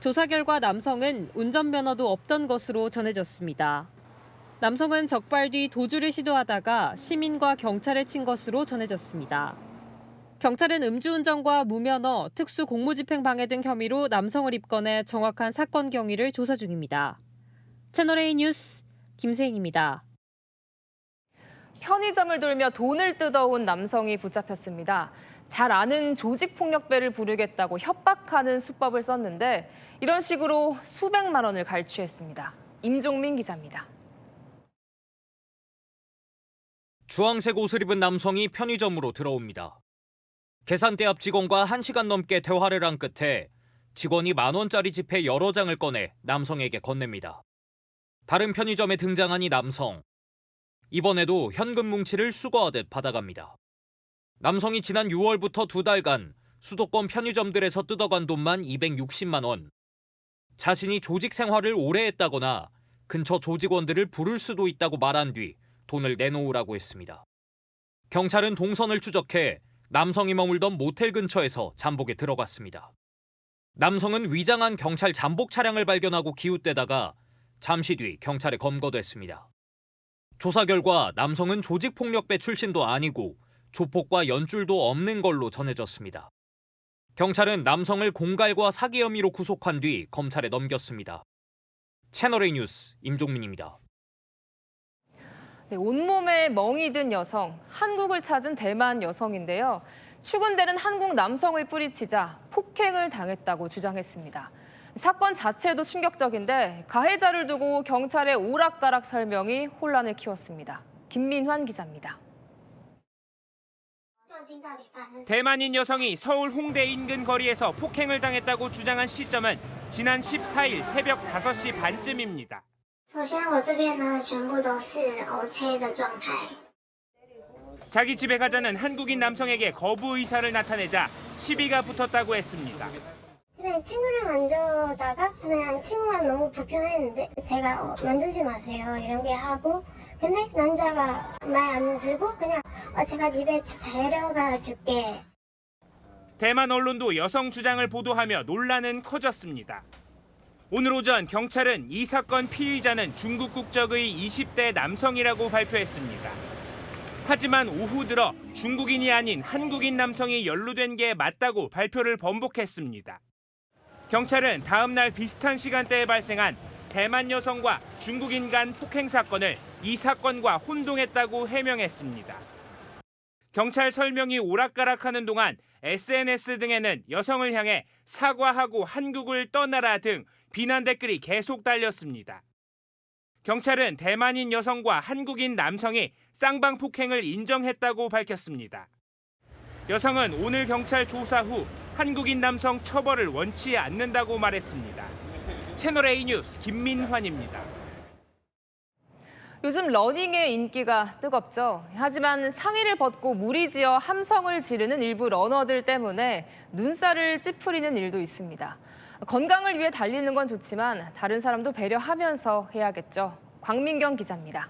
조사 결과 남성은 운전면허도 없던 것으로 전해졌습니다. 남성은 적발 뒤 도주를 시도하다가 시민과 경찰에 친 것으로 전해졌습니다. 경찰은 음주운전과 무면허, 특수공무집행 방해 등 혐의로 남성을 입건해 정확한 사건 경위를 조사 중입니다. 채널A 뉴스 김세인입니다. 편의점을 돌며 돈을 뜯어온 남성이 붙잡혔습니다. 잘 아는 조직폭력배를 부르겠다고 협박하는 수법을 썼는데 이런 식으로 수백만 원을 갈취했습니다. 임종민 기자입니다. 주황색 옷을 입은 남성이 편의점으로 들어옵니다. 계산대 앞 직원과 1시간 넘게 대화를 한 끝에 직원이 10,000원짜리 지폐 여러 장을 꺼내 남성에게 건넵니다. 다른 편의점에 등장한 이 남성. 이번에도 현금 뭉치를 수거하듯 받아갑니다. 남성이 지난 6월부터 2달간 수도권 편의점들에서 뜯어간 돈만 260만 원. 자신이 조직 생활을 오래 했다거나 근처 조직원들을 부를 수도 있다고 말한 뒤 돈을 내놓으라고 했습니다. 경찰은 동선을 추적해 남성이 머물던 모텔 근처에서 잠복에 들어갔습니다. 남성은 위장한 경찰 잠복 차량을 발견하고 기웃대다가 잠시 뒤 경찰에 검거됐습니다. 조사 결과 남성은 조직폭력배 출신도 아니고 조폭과 연줄도 없는 걸로 전해졌습니다. 경찰은 남성을 공갈과 사기 혐의로 구속한 뒤 검찰에 넘겼습니다. 채널A 뉴스 임종민입니다. 네, 온몸에 멍이 든 여성, 한국을 찾은 대만 여성인데요. 추근되는 한국 남성을 뿌리치자 폭행을 당했다고 주장했습니다. 사건 자체도 충격적인데 가해자를 두고 경찰의 오락가락 설명이 혼란을 키웠습니다. 김민환 기자입니다. 대만인 여성이 서울 홍대 인근 거리에서 폭행을 당했다고 주장한 시점은 지난 14일 새벽 5시 반쯤입니다. 자기 집에 가자는 한국인 남성에게 거부 의사를 나타내자 시비가 붙었다고 했습니다. 그냥 친구를 만져다가 그냥 친구가 너무 불편했는데 제가 만지지 마세요 이런 게 하고 근데 남자가 말 안 듣고 그냥 제가 집에 데려가 줄게. 대만 언론도 여성 주장을 보도하며 논란은 커졌습니다. 오늘 오전 경찰은 이 사건 피의자는 중국 국적의 20대 남성이라고 발표했습니다. 하지만 오후 들어 중국인이 아닌 한국인 남성이 연루된 게 맞다고 발표를 번복했습니다. 경찰은 다음 날 비슷한 시간대에 발생한 대만 여성과 중국인 간 폭행 사건을 이 사건과 혼동했다고 해명했습니다. 경찰 설명이 오락가락하는 동안 SNS 등에는 여성을 향해 사과하고 한국을 떠나라 등 비난 댓글이 계속 달렸습니다. 경찰은 대만인 여성과 한국인 남성이 쌍방 폭행을 인정했다고 밝혔습니다. 여성은 오늘 경찰 조사 후 한국인 남성 처벌을 원치 않는다고 말했습니다. 채널A 뉴스 김민환입니다. 요즘 러닝의 인기가 뜨겁죠. 하지만 상의를 벗고 무리지어 함성을 지르는 일부 러너들 때문에 눈살을 찌푸리는 일도 있습니다. 건강을 위해 달리는 건 좋지만 다른 사람도 배려하면서 해야겠죠. 광민경 기자입니다.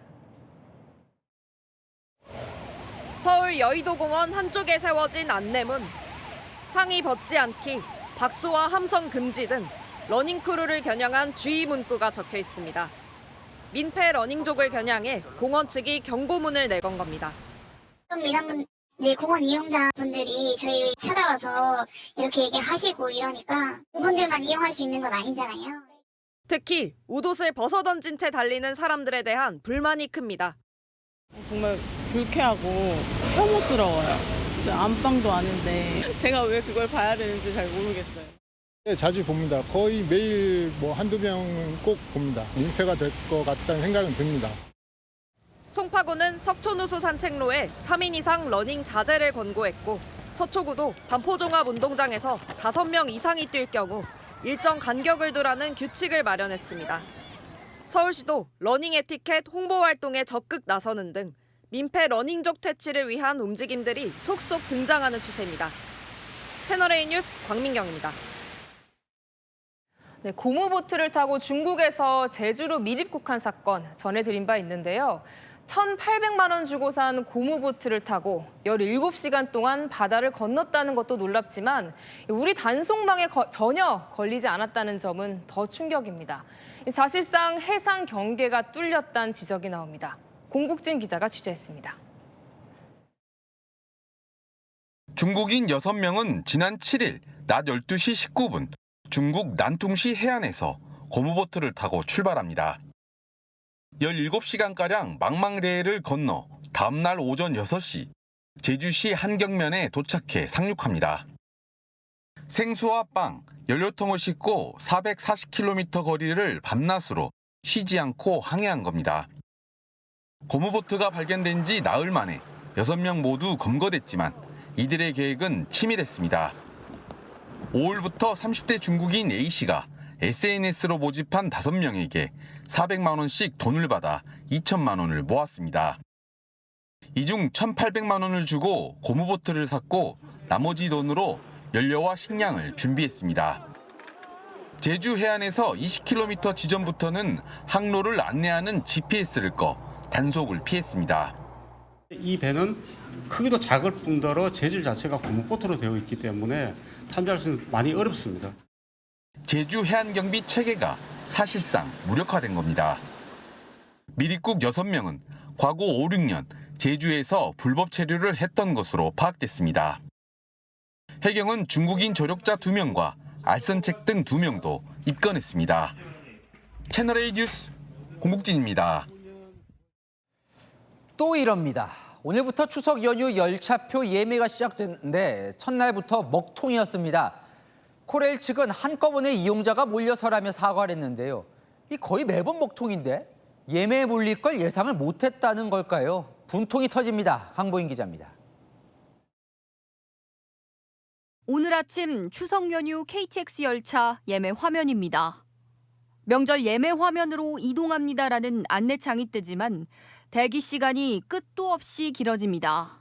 서울 여의도공원 한쪽에 세워진 안내문. 상의 벗지 않기, 박수와 함성 금지 등 러닝크루를 겨냥한 주의 문구가 적혀 있습니다. 민폐 러닝족을 겨냥해 공원 측이 경고문을 내건 겁니다. 이런 공원 이용자분들이 저희 찾아와서 이렇게 얘기하시고 이러니까 그분들만 이용할 수 있는 건 아니잖아요. 특히 웃옷을 벗어던진 채 달리는 사람들에 대한 불만이 큽니다. 정말 불쾌하고 혐오스러워요. 안방도 아닌데 제가 왜 그걸 봐야 되는지 잘 모르겠어요. 네, 자주 봅니다. 거의 매일 한두 명은 꼭 봅니다. 민폐가 될 것 같다는 생각은 듭니다. 송파구는 석촌호수 산책로에 3인 이상 러닝 자제를 권고했고 서초구도 반포종합운동장에서 5명 이상이 뛸 경우 일정 간격을 두라는 규칙을 마련했습니다. 서울시도 러닝 에티켓 홍보 활동에 적극 나서는 등 민폐 러닝족 퇴치를 위한 움직임들이 속속 등장하는 추세입니다. 채널A 뉴스 광민경입니다. 네, 고무보트를 타고 중국에서 제주로 밀입국한 사건 전해드린 바 있는데요. 1,800만 원 주고 산 고무보트를 타고 17시간 동안 바다를 건넜다는 것도 놀랍지만 우리 단속망에 전혀 걸리지 않았다는 점은 더 충격입니다. 사실상 해상 경계가 뚫렸다는 지적이 나옵니다. 공국진 기자가 취재했습니다. 중국인 6명은 지난 7일 낮 12시 19분 중국 난퉁시 해안에서 고무보트를 타고 출발합니다. 17시간가량 망망대해를 건너 다음 날 오전 6시 제주시 한경면에 도착해 상륙합니다. 생수와 빵, 연료통을 싣고 440km 거리를 밤낮으로 쉬지 않고 항해한 겁니다. 고무보트가 발견된 지 나흘 만에 6명 모두 검거됐지만 이들의 계획은 치밀했습니다. 5월부터 30대 중국인 A씨가 SNS로 모집한 5명에게 400만 원씩 돈을 받아 2천만 원을 모았습니다. 이 중 1,800만 원을 주고 고무보트를 샀고 나머지 돈으로 연료와 식량을 준비했습니다. 제주 해안에서 20km 지점부터는 항로를 안내하는 GPS를 꺼 단속을 피했습니다. 이 배는 크기도 작을 뿐더러 재질 자체가 고무보트로 되어 있기 때문에 탐지할 수는 많이 어렵습니다. 제주 해안경비 체계가 사실상 무력화된 겁니다. 밀입국 6명은 과거 5, 6년 제주에서 불법 체류를 했던 것으로 파악됐습니다. 해경은 중국인 조력자 2명과 알선책 등 2명도 입건했습니다. 채널A 뉴스 공국진입니다. 또 이럽니다. 오늘부터 추석 연휴 열차표 예매가 시작됐는데 첫날부터 먹통이었습니다. 코레일 측은 한꺼번에 이용자가 몰려서라며 사과를 했는데요. 이 거의 매번 먹통인데 예매에 몰릴 걸 예상을 못했다는 걸까요? 분통이 터집니다. 강보인 기자입니다. 오늘 아침 추석 연휴 KTX 열차 예매 화면입니다. 명절 예매 화면으로 이동합니다라는 안내창이 뜨지만 대기 시간이 끝도 없이 길어집니다.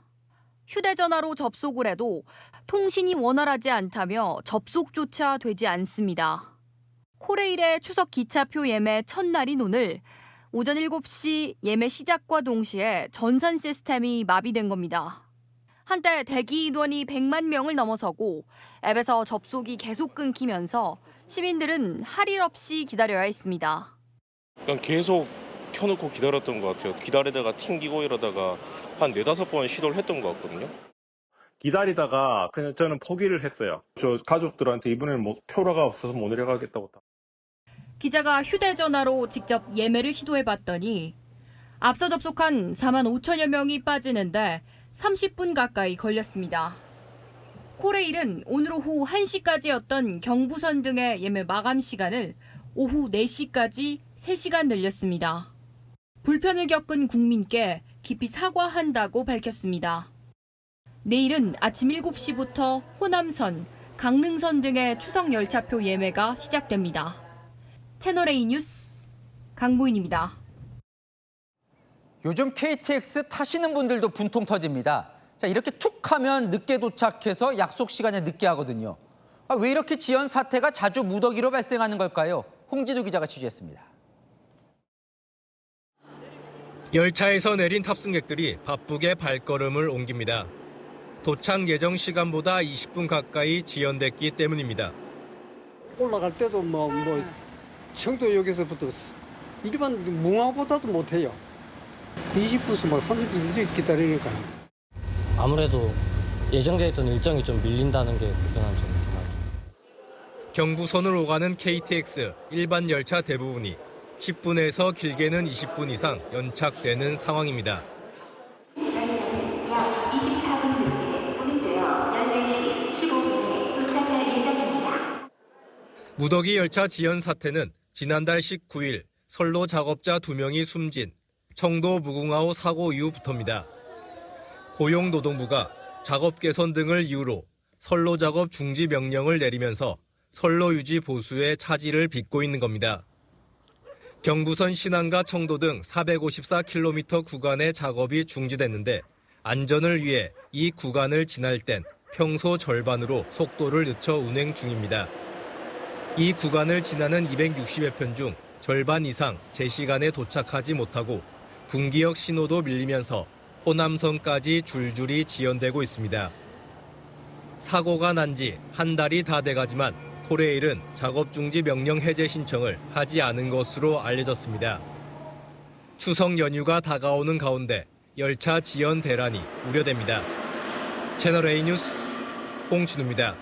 휴대전화로 접속을 해도 통신이 원활하지 않다며 접속조차 되지 않습니다. 코레일의 추석 기차표 예매 첫날인 오늘 오전 7시 예매 시작과 동시에 전산 시스템이 마비된 겁니다. 한때 대기 인원이 100만 명을 넘어서고 앱에서 접속이 계속 끊기면서 시민들은 할 일 없이 기다려야 했습니다. 그냥 계속 켜놓고 기다렸던 것 같아요. 기다리다가 튕기고 이러다가 한 4-5번 시도를 했던 것 같거든요. 기다리다가 그냥 저는 포기를 했어요. 저 가족들한테 이번에는 표라가 없어서 못 내려가겠다고. 기자가 휴대전화로 직접 예매를 시도해봤더니 앞서 접속한 4만 5천여 명이 빠지는데 30분 가까이 걸렸습니다. 코레일은 오늘 오후 1시까지였던 경부선 등의 예매 마감 시간을 오후 4시까지 3시간 늘렸습니다. 불편을 겪은 국민께 깊이 사과한다고 밝혔습니다. 내일은 아침 7시부터 호남선, 강릉선 등의 추석 열차표 예매가 시작됩니다. 채널A 뉴스 강보인입니다. 요즘 KTX 타시는 분들도 분통 터집니다. 자, 이렇게 툭 하면 늦게 도착해서 약속 시간에 늦게 하거든요. 왜 이렇게 지연 사태가 자주 무더기로 발생하는 걸까요? 홍진우 기자가 취재했습니다. 열차에서 내린 탑승객들이 바쁘게 발걸음을 옮깁니다. 도착 예정 시간보다 20분 가까이 지연됐기 때문입니다. 올라갈 때도 청도역에서부터 일반 무화보다도 못해요. 20분에서 30분 이렇게 기다리니까. 아무래도 예정되어 있던 일정이 좀 밀린다는 게 불편한 점이긴 하죠. 경부선을 오가는 KTX 일반 열차 대부분이 10분에서 길게는 20분 이상 연착되는 상황입니다. 열차는 약 24분 늦게 운행되어 14시 15분에 도착할 예정입니다. 무더기 열차 지연 사태는 지난달 19일 선로 작업자 2명이 숨진 청도 무궁화호 사고 이후부터입니다. 고용노동부가 작업 개선 등을 이유로 선로 작업 중지 명령을 내리면서 선로 유지 보수의 차질을 빚고 있는 겁니다. 경부선 신안과 청도 등 454km 구간의 작업이 중지됐는데 안전을 위해 이 구간을 지날 땐 평소 절반으로 속도를 늦춰 운행 중입니다. 이 구간을 지나는 260여 편 중 절반 이상 제 시간에 도착하지 못하고 분기역 신호도 밀리면서 호남선까지 줄줄이 지연되고 있습니다. 사고가 난 지 한 달이 다 돼가지만 코레일은 작업 중지 명령 해제 신청을 하지 않은 것으로 알려졌습니다. 추석 연휴가 다가오는 가운데 열차 지연 대란이 우려됩니다. 채널A 뉴스 홍진우입니다.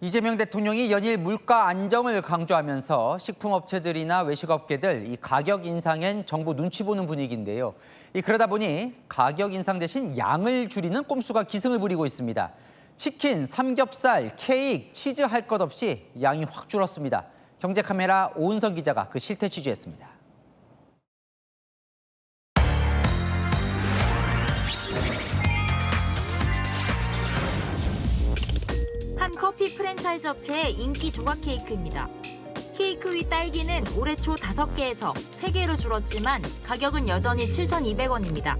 이재명 대통령이 연일 물가 안정을 강조하면서 식품업체들이나 외식업계들 이 가격 인상엔 정부 눈치 보는 분위기인데요. 그러다 보니 가격 인상 대신 양을 줄이는 꼼수가 기승을 부리고 있습니다. 치킨, 삼겹살, 케이크, 치즈 할 것 없이 양이 확 줄었습니다. 경제카메라 오은성 기자가 그 실태 취재했습니다. 한 커피 프랜차이즈 업체의 인기 조각 케이크입니다. 케이크 위 딸기는 올해 초 5개에서 3개로 줄었지만 가격은 여전히 7,200원입니다.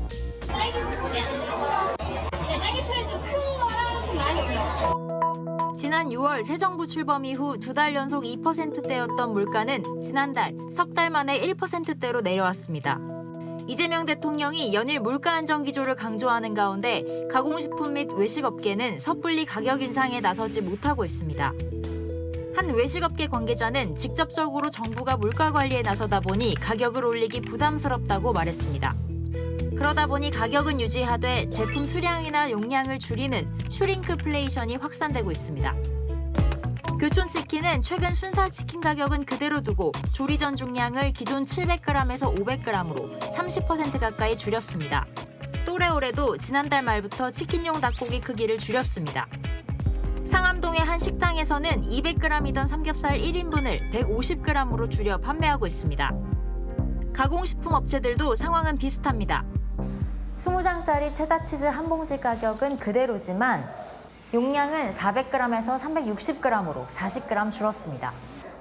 딸기 소금이 안 들어서 딸기처럼 좀 큰 거랑 좀 많이 올려. 지난 6월 새 정부 출범 이후 2달 연속 2%대였던 물가는 지난달 석 달 만에 1%대로 내려왔습니다. 이재명 대통령이 연일 물가 안정 기조를 강조하는 가운데 가공식품 및 외식업계는 섣불리 가격 인상에 나서지 못하고 있습니다. 한 외식업계 관계자는 직접적으로 정부가 물가 관리에 나서다 보니 가격을 올리기 부담스럽다고 말했습니다. 그러다 보니 가격은 유지하되 제품 수량이나 용량을 줄이는 슈링크플레이션이 확산되고 있습니다. 교촌치킨은 최근 순살 치킨 가격은 그대로 두고 조리 전 중량을 기존 700g에서 500g으로 30% 가까이 줄였습니다. 또래오래도 지난달 말부터 치킨용 닭고기 크기를 줄였습니다. 상암동의 한 식당에서는 200g이던 삼겹살 1인분을 150g으로 줄여 판매하고 있습니다. 가공식품 업체들도 상황은 비슷합니다. 20장짜리 체다 치즈 한 봉지 가격은 그대로지만 용량은 400g에서 360g으로 40g 줄었습니다.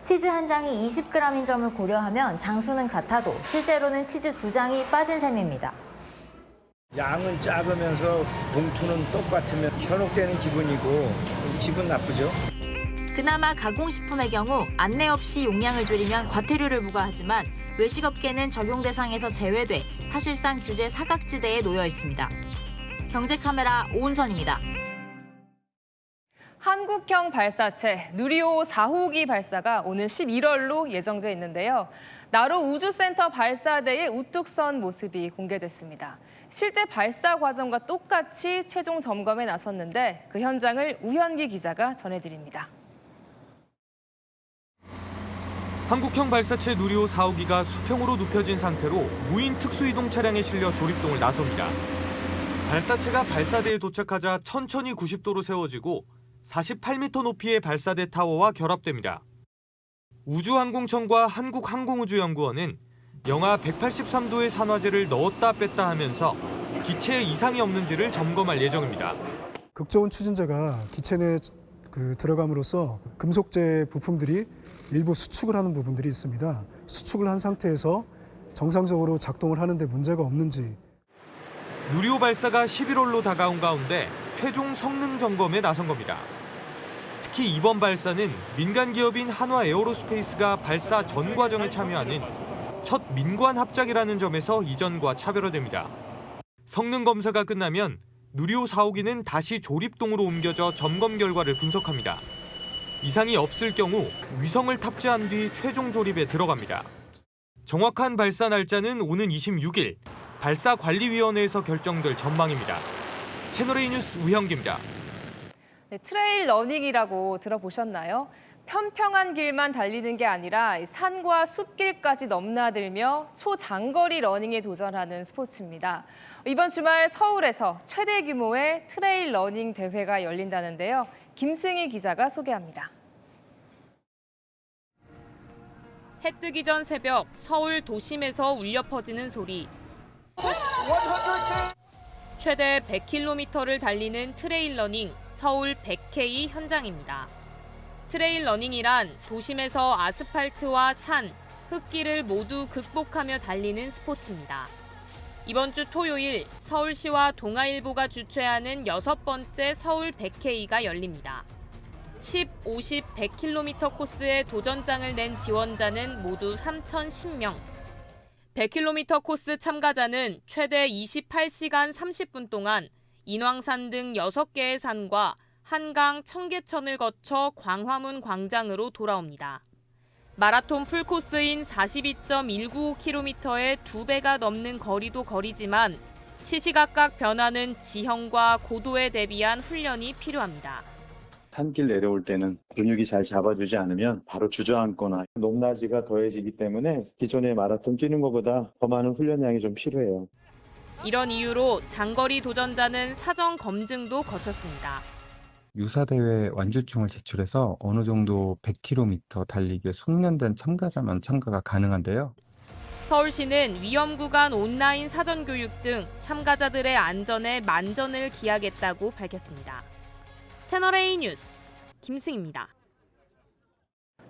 치즈 한 장이 20g인 점을 고려하면 장수는 같아도 실제로는 치즈 2장이 빠진 셈입니다. 양은 작으면서 봉투는 똑같으면 현혹되는 기분이고 기분 나쁘죠. 그나마 가공식품의 경우 안내 없이 용량을 줄이면 과태료를 부과하지만 외식업계는 적용 대상에서 제외돼 사실상 규제 사각지대에 놓여 있습니다. 경제카메라 오은선입니다. 한국형 발사체 누리호 4호기 발사가 오늘 11월로 예정돼 있는데요. 나로 우주센터 발사대의 우뚝 선 모습이 공개됐습니다. 실제 발사 과정과 똑같이 최종 점검에 나섰는데 그 현장을 우현기 기자가 전해드립니다. 한국형 발사체 누리호 4호기가 수평으로 눕혀진 상태로 무인 특수이동 차량에 실려 조립동을 나섭니다. 발사체가 발사대에 도착하자 천천히 90도로 세워지고 48m 높이의 발사대 타워와 결합됩니다. 우주항공청과 한국항공우주연구원은 영하 183도의 산화제를 넣었다 뺐다 하면서 기체에 이상이 없는지를 점검할 예정입니다. 극저온 추진제가 기체 내에 들어감으로써 금속재 부품들이 일부 수축을 하는 부분들이 있습니다. 수축을 한 상태에서 정상적으로 작동을 하는데 문제가 없는지. 누리호 발사가 11월로 다가온 가운데 최종 성능 점검에 나선 겁니다. 특히 이번 발사는 민간 기업인 한화에어로스페이스가 발사 전 과정에 참여하는 첫 민관 합작이라는 점에서 이전과 차별화됩니다. 성능 검사가 끝나면 누리호 4호기는 다시 조립동으로 옮겨져 점검 결과를 분석합니다. 이상이 없을 경우 위성을 탑재한 뒤 최종 조립에 들어갑니다. 정확한 발사 날짜는 오는 26일 발사관리위원회에서 결정될 전망입니다. 채널A 뉴스 우현기입니다. 네, 트레일 러닝이라고 들어보셨나요? 평평한 길만 달리는 게 아니라 산과 숲길까지 넘나들며 초장거리 러닝에 도전하는 스포츠입니다. 이번 주말 서울에서 최대 규모의 트레일 러닝 대회가 열린다는데요. 김승희 기자가 소개합니다. 해 뜨기 전 새벽 서울 도심에서 울려 퍼지는 소리. 최대 100km를 달리는 트레일 러닝 서울 100K 현장입니다. 트레일 러닝이란 도심에서 아스팔트와 산, 흙길을 모두 극복하며 달리는 스포츠입니다. 이번 주 토요일 서울시와 동아일보가 주최하는 6번째 서울 100K가 열립니다. 10, 50, 100km 코스에 도전장을 낸 지원자는 모두 3,010명. 100km 코스 참가자는 최대 28시간 30분 동안 인왕산 등 6개의 산과 한강 청계천을 거쳐 광화문 광장으로 돌아옵니다. 마라톤 풀코스인 42.195km의 2배가 넘는 거리도 거리지만 시시각각 변하는 지형과 고도에 대비한 훈련이 필요합니다. 산길 내려올 때는 근육이 잘 잡아주지 않으면 바로 주저앉거나 높낮이가 더해지기 때문에 기존의 마라톤 뛰는 것보다 더 많은 훈련량이 좀 필요해요. 이런 이유로 장거리 도전자는 사전 검증도 거쳤습니다. 유사대회 완주증을 제출해서 어느 정도 100km 달리기에 숙련된 참가자만 참가가 가능한데요. 서울시는 위험구간 온라인 사전교육 등 참가자들의 안전에 만전을 기하겠다고 밝혔습니다. 채널A 뉴스 김승희입니다.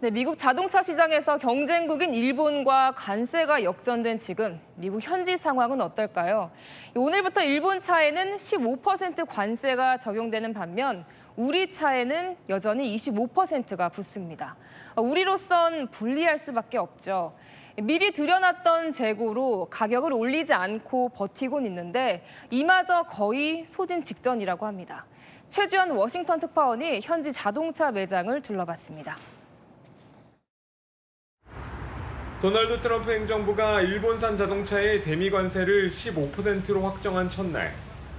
네, 미국 자동차 시장에서 경쟁국인 일본과 관세가 역전된 지금 미국 현지 상황은 어떨까요? 오늘부터 일본 차에는 15% 관세가 적용되는 반면 우리 차에는 여전히 25%가 붙습니다. 우리로선 불리할 수밖에 없죠. 미리 들여놨던 재고로 가격을 올리지 않고 버티곤 있는데 이마저 거의 소진 직전이라고 합니다. 최주현 워싱턴 특파원이 현지 자동차 매장을 둘러봤습니다. 도널드 트럼프 행정부가 일본산 자동차의 대미 관세를 15%로 확정한 첫날,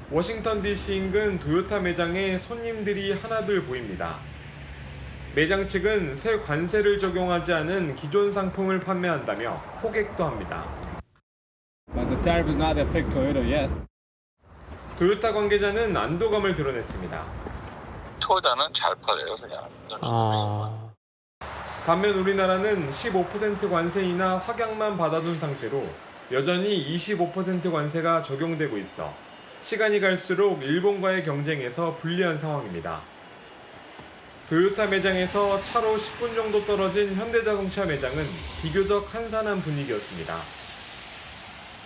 워싱턴 DC 인근 도요타 매장에 손님들이 하나둘 보입니다. 매장 측은 새 관세를 적용하지 않은 기존 상품을 판매한다며 호객도 합니다. 도요타 관계자는 안도감을 드러냈습니다. 토요타는 잘 팔려요, 그냥. 반면 우리나라는 15% 관세이나 확약만 받아둔 상태로 여전히 25% 관세가 적용되고 있어 시간이 갈수록 일본과의 경쟁에서 불리한 상황입니다. 도요타 매장에서 차로 10분 정도 떨어진 현대자동차 매장은 비교적 한산한 분위기였습니다.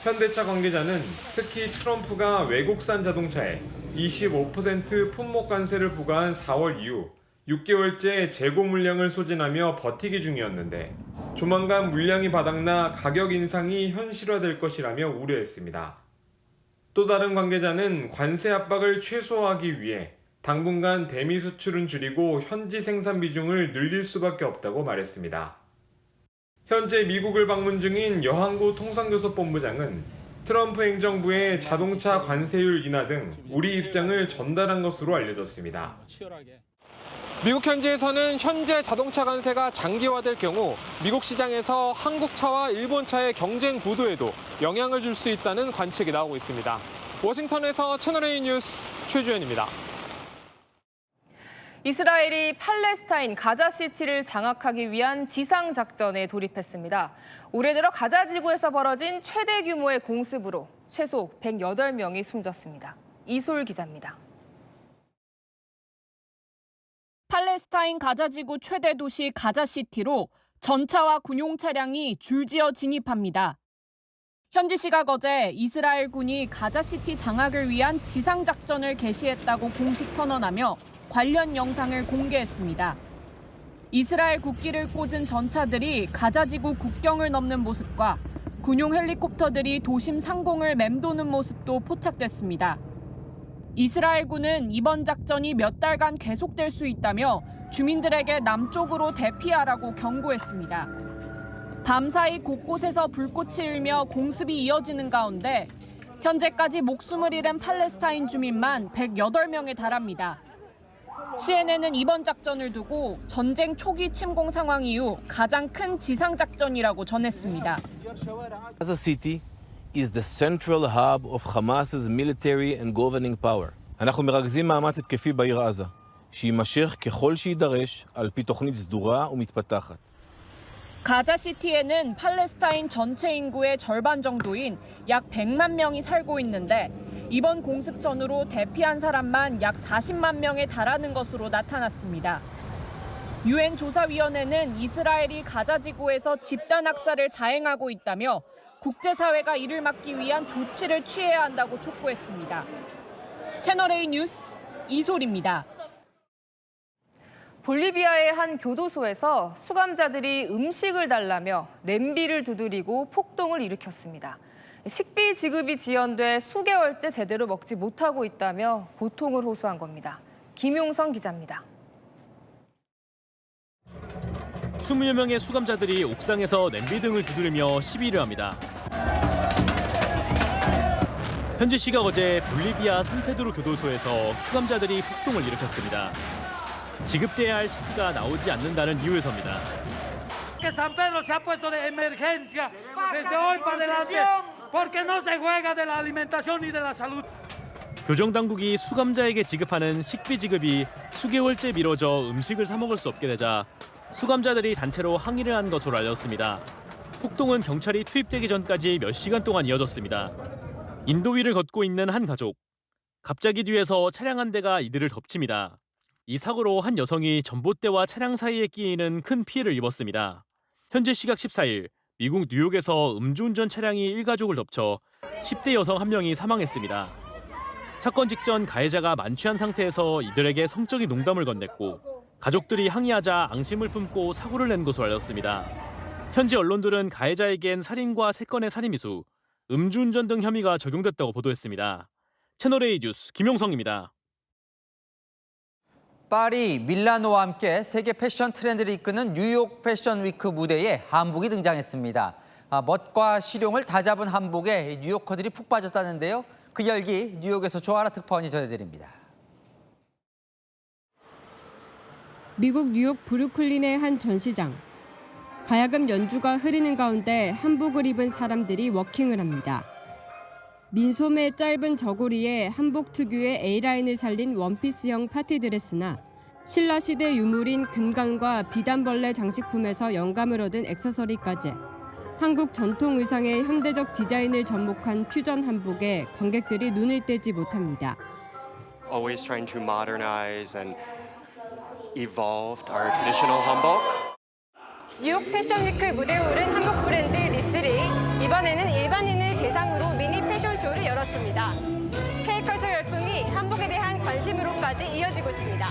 현대차 관계자는 특히 트럼프가 외국산 자동차에 25% 품목 관세를 부과한 4월 이후 6개월째 재고 물량을 소진하며 버티기 중이었는데 조만간 물량이 바닥나 가격 인상이 현실화될 것이라며 우려했습니다. 또 다른 관계자는 관세 압박을 최소화하기 위해 당분간 대미 수출은 줄이고 현지 생산 비중을 늘릴 수밖에 없다고 말했습니다. 현재 미국을 방문 중인 여항구 통상교섭본부장은 트럼프 행정부의 자동차 관세율 인하 등 우리 입장을 전달한 것으로 알려졌습니다. 미국 현지에서는 현재 자동차 관세가 장기화될 경우 미국 시장에서 한국 차와 일본 차의 경쟁 구도에도 영향을 줄 수 있다는 관측이 나오고 있습니다. 워싱턴에서 채널A 뉴스 최주현입니다. 이스라엘이 팔레스타인 가자시티를 장악하기 위한 지상작전에 돌입했습니다. 올해 들어 가자 지구에서 벌어진 최대 규모의 공습으로 최소 108명이 숨졌습니다. 이솔 기자입니다. 팔레스타인 가자지구 최대 도시 가자시티로 전차와 군용 차량이 줄지어 진입합니다. 현지 시각 어제 이스라엘군이 가자시티 장악을 위한 지상작전을 개시했다고 공식 선언하며 관련 영상을 공개했습니다. 이스라엘 국기를 꽂은 전차들이 가자지구 국경을 넘는 모습과 군용 헬리콥터들이 도심 상공을 맴도는 모습도 포착됐습니다. 이스라엘군은 이번 작전이 몇 달간 계속될 수 있다며 주민들에게 남쪽으로 대피하라고 경고했습니다. 밤사이 곳곳에서 불꽃이 일며 공습이 이어지는 가운데 현재까지 목숨을 잃은 팔레스타인 주민만 108명에 달합니다. CNN은 이번 작전을 두고 전쟁 초기 침공 상황 이후 가장 큰 지상작전이라고 전했습니다. Gaza City is the central hub of Hamas's military and governing power. אנחנו מרכזים מאמץ התקפי בעיר עזה, שיימשך ככל שיידרש על פי תוכנית סדורה ומתפתחת. 가자시티에는 팔레스타인 전체 인구의 절반 정도인 약 100만 명이 살고 있는데 이번 공습전으로 대피한 사람만 약 40만 명에 달하는 것으로 나타났습니다. 유엔 조사위원회는 이스라엘이 가자지구에서 집단 학살을 자행하고 있다며 국제사회가 이를 막기 위한 조치를 취해야 한다고 촉구했습니다. 채널A 뉴스 이솔입니다. 볼리비아의 한 교도소에서 수감자들이 음식을 달라며 냄비를 두드리고 폭동을 일으켰습니다. 식비 지급이 지연돼 수개월째 제대로 먹지 못하고 있다며 고통을 호소한 겁니다. 김용성 기자입니다. 20여 명의 수감자들이 옥상에서 냄비 등을 두드리며 시위를 합니다. 현지 시각 어제 볼리비아 산페드로 교도소에서 수감자들이 폭동을 일으켰습니다. 지급돼야 할 식비가 나오지 않는다는 이유에서입니다. San Pedro se ha puesto de emergencia desde hoy para adelante porque no se juega de la alimentación y de la salud. 교정 당국이 수감자에게 지급하는 식비 지급이 수개월째 미뤄져 음식을 사 먹을 수 없게 되자 수감자들이 단체로 항의를 한 것으로 알렸습니다. 폭동은 경찰이 투입되기 전까지 몇 시간 동안 이어졌습니다. 인도 위를 걷고 있는 한 가족. 갑자기 뒤에서 차량 한 대가 이들을 덮칩니다. 이 사고로 한 여성이 전봇대와 차량 사이에 끼이는 큰 피해를 입었습니다. 현재 시각 14일 미국 뉴욕에서 음주운전 차량이 일가족을 덮쳐 10대 여성 1명이 사망했습니다. 사건 직전 가해자가 만취한 상태에서 이들에게 성적인 농담을 건넸고 가족들이 항의하자 앙심을 품고 사고를 낸 것으로 알렸습니다. 현지 언론들은 가해자에겐 살인과 3건의 살인미수, 음주운전 등 혐의가 적용됐다고 보도했습니다. 채널A 뉴스 김용성입니다. 파리, 밀라노와 함께 세계 패션 트렌드를 이끄는 뉴욕 패션 위크 무대에 한복이 등장했습니다. 멋과 실용을 다 잡은 한복에 뉴요커들이 푹 빠졌다는데요. 그 열기 뉴욕에서 조아라 특파원이 전해드립니다. 미국 뉴욕 브루클린의 한 전시장. 가야금 연주가 흐르는 가운데 한복을 입은 사람들이 워킹을 합니다. 민소매 짧은 저고리에 한복 특유의 A라인을 살린 원피스형 파티드레스나 신라시대 유물인 금관과 비단벌레 장식품에서 영감을 얻은 액세서리까지 한국 전통 의상의 현대적 디자인을 접목한 퓨전 한복에 관객들이 눈을 떼지 못합니다. Always trying to modernize and evolve our traditional hanbok. 뉴욕 패션 위크 무대에 오른 한복 브랜드 리스리. 이번에는 일반인을 대상으로 미니 패션쇼를 열었습니다. K컬처 열풍이 한복에 대한 관심으로까지 이어지고 있습니다.